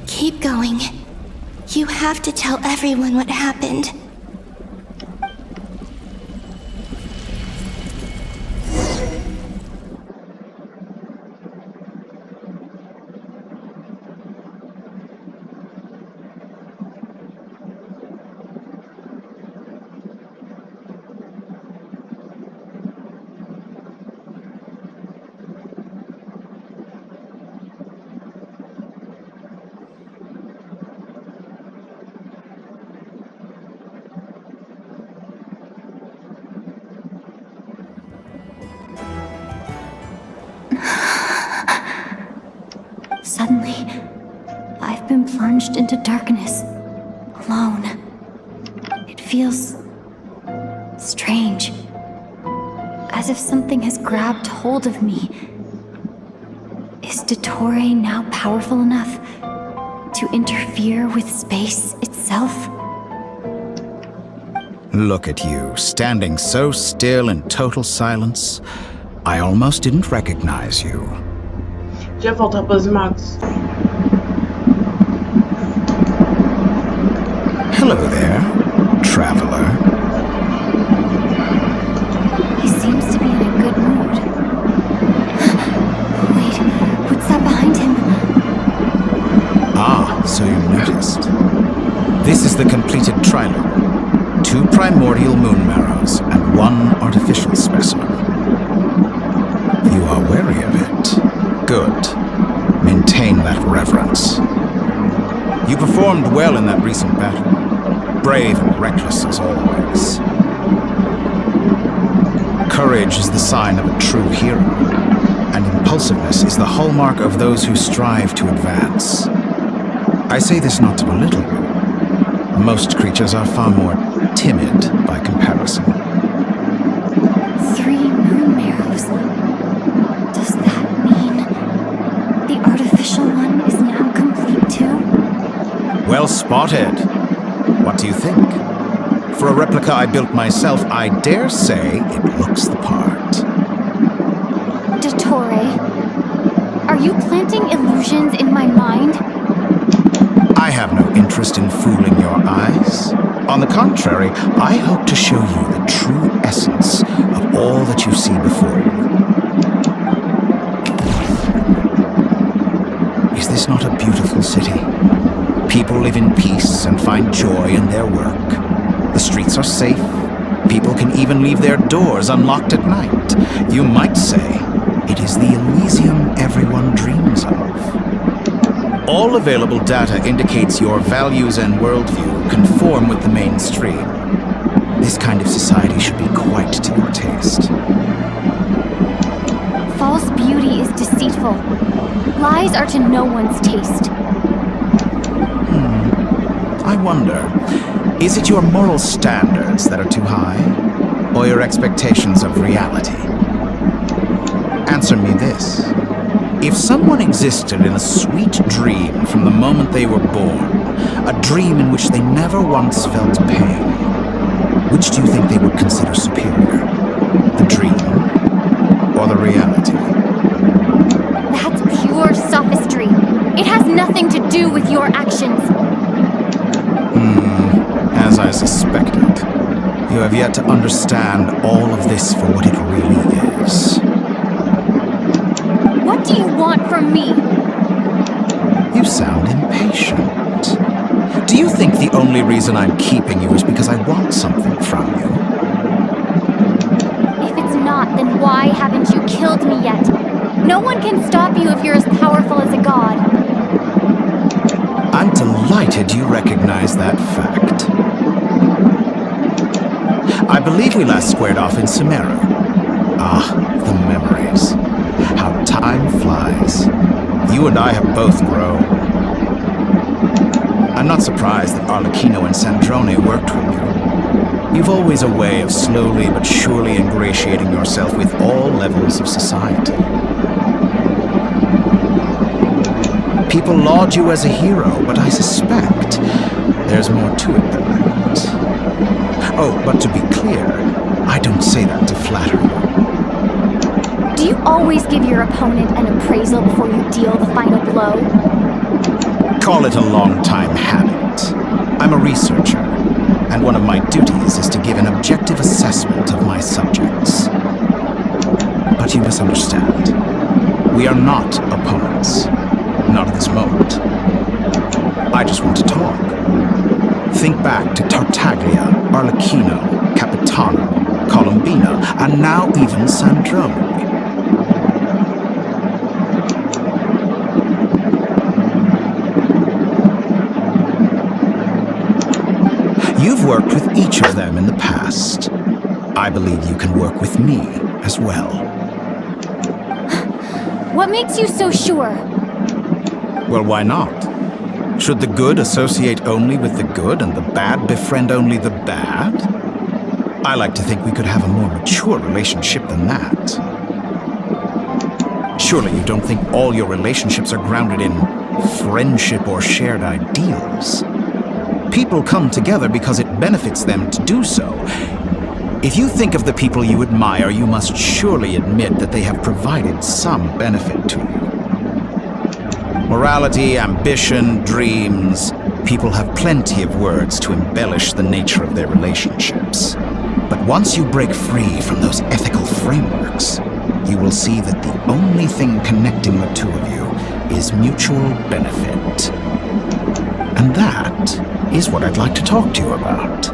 Speaker 21: Keep going. You have to tell everyone what happened.
Speaker 13: Suddenly, I've been plunged into darkness, alone. It feels strange, as if something has grabbed hold of me. Is Dottore now powerful enough to interfere with space itself?
Speaker 14: Look at you, standing so still in total silence. I almost didn't recognize you.
Speaker 11: Já volta para os magos.
Speaker 14: Hello there, traveler.
Speaker 13: He seems to be in a good mood. Wait, what's that behind him?
Speaker 14: Ah, so you noticed. This is the completed trilogy. 2 primordial moon marrows and 1 artificial specimen. You are wary of it. Good. Maintain that reverence. You performed well in that recent battle. Brave and reckless as always. Courage is the sign of a true hero, and impulsiveness is the hallmark of those who strive to advance. I say this not to belittle you. Most creatures are far more timid by comparison.
Speaker 13: 3 moon marrows. Does that mean the artificial one is now complete too?
Speaker 14: Well spotted. What do you think? For a replica I built myself, I dare say it looks the part.
Speaker 13: Dottore, are you planting illusions in my mind?
Speaker 14: I have no interest in fooling your eyes. On the contrary, I hope to show you the true essence of all that you see before you. Is this not a beautiful city? People live in peace and find joy in their work. The streets are safe. People can even leave their doors unlocked at night. You might say it is the Elysium everyone dreams of. All available data indicates your values and worldview conform with the mainstream. This kind of society should be quite to your taste.
Speaker 13: False beauty is deceitful. Lies are to no one's taste.
Speaker 14: I wonder, is it your moral standards that are too high, or your expectations of reality? Answer me this. If someone existed in a sweet dream from the moment they were born, a dream in which they never once felt pain, which do you think they would consider superior? The dream or the reality?
Speaker 13: That's pure sophistry. It has nothing to do with your actions.
Speaker 14: As I suspected. You have yet to understand all of this for what it really is.
Speaker 13: What do you want from me?
Speaker 14: You sound impatient. Do you think the only reason I'm keeping you is because I want something from you?
Speaker 13: If it's not, then why haven't you killed me yet? No one can stop you if you're as powerful as a god.
Speaker 14: I'm delighted you recognize that fact. I believe we last squared off in Sumeru. Ah, the memories. How time flies. You and I have both grown. I'm not surprised that Arlecchino and Sandrone worked with you. You've always a way of slowly but surely ingratiating yourself with all levels of society. People laud you as a hero, but I suspect there's more to it than that. Oh, but to be clear, I don't say that to flatter you.
Speaker 13: Do you always give your opponent an appraisal before you deal the final blow?
Speaker 14: Call it a long-time habit. I'm a researcher, and one of my duties is to give an objective assessment of my subjects. But you misunderstand. We are not opponents. Not at this moment. I just want to talk. Think back to Tartaglia, Arlecchino, Capitano, Colombina, and now even Sandrone. You've worked with each of them in the past. I believe you can work with me as well.
Speaker 13: What makes you so sure?
Speaker 14: Well, why not? Should the good associate only with the good and the bad befriend only the bad? I like to think we could have a more mature relationship than that. Surely you don't think all your relationships are grounded in friendship or shared ideals. People come together because it benefits them to do so. If you think of the people you admire, you must surely admit that they have provided some benefit to you. Morality, ambition, dreams. People have plenty of words to embellish the nature of their relationships. But once you break free from those ethical frameworks, you will see that the only thing connecting the two of you is mutual benefit. And that is what I'd like to talk to you about.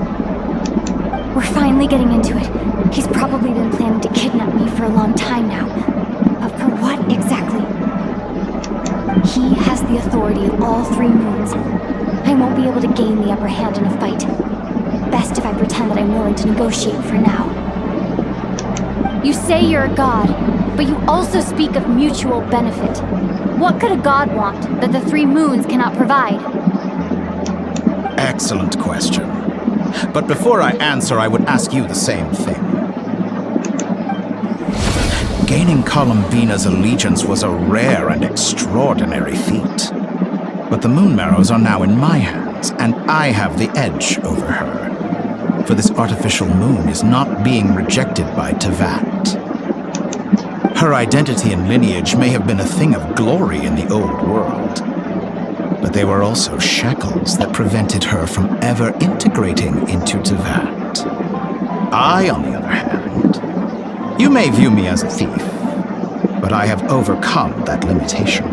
Speaker 13: We're finally getting into it. He's probably been planning to kidnap me for a long time now. For what exactly? He has the authority of all three moons. I won't be able to gain the upper hand in a fight. Best if I pretend that I'm willing to negotiate for now. You say you're a god, but you also speak of mutual benefit. What could a god want that the three moons cannot provide?
Speaker 14: Excellent question. But before I answer, I would ask you the same thing. Gaining Colombina's allegiance was a rare and extraordinary feat. But the Moon Marrows are now in my hands, and I have the edge over her. For this artificial moon is not being rejected by Tevat. Her identity and lineage may have been a thing of glory in the old world, but they were also shackles that prevented her from ever integrating into Tevat. I, on the other hand, you may view me as a thief, but I have overcome that limitation.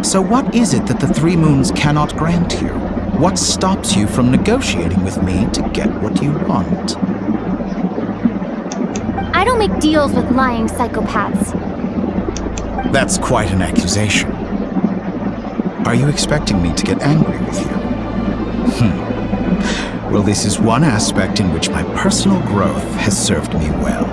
Speaker 14: So what is it that the three moons cannot grant you? What stops you from negotiating with me to get what you want?
Speaker 13: I don't make deals with lying psychopaths.
Speaker 14: That's quite an accusation. Are you expecting me to get angry with you? Well, this is one aspect in which my personal growth has served me well.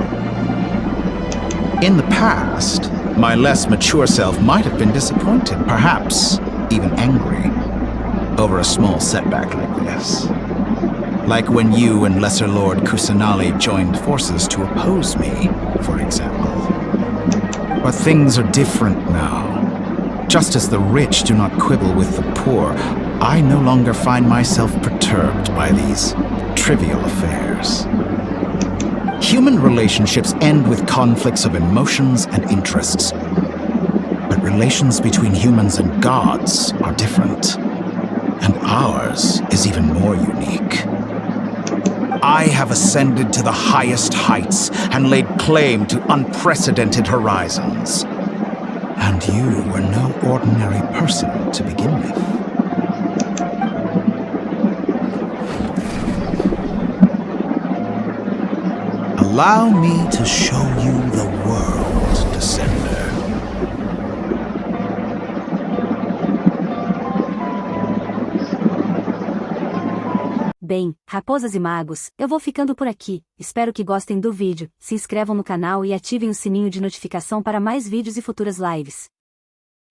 Speaker 14: In the past, my less mature self might have been disappointed, perhaps even angry, over a small setback like this. Like when you and Lesser Lord Kusanali joined forces to oppose me, for example. But things are different now. Just as the rich do not quibble with the poor, I no longer find myself perturbed by these trivial affairs. Human relationships end with conflicts of emotions and interests. But relations between humans and gods are different. And ours is even more unique. I have ascended to the highest heights and laid claim to unprecedented horizons. And you were no ordinary person to begin with. Allow me to show you the world, Descender.
Speaker 2: Bem, raposas e magos, eu vou ficando por aqui. Espero que gostem do vídeo, se inscrevam no canal e ativem o sininho de notificação para mais vídeos e futuras lives.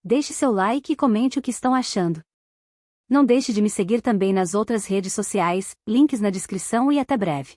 Speaker 2: Deixe seu like e comente o que estão achando. Não deixe de me seguir também nas outras redes sociais, links na descrição e até breve.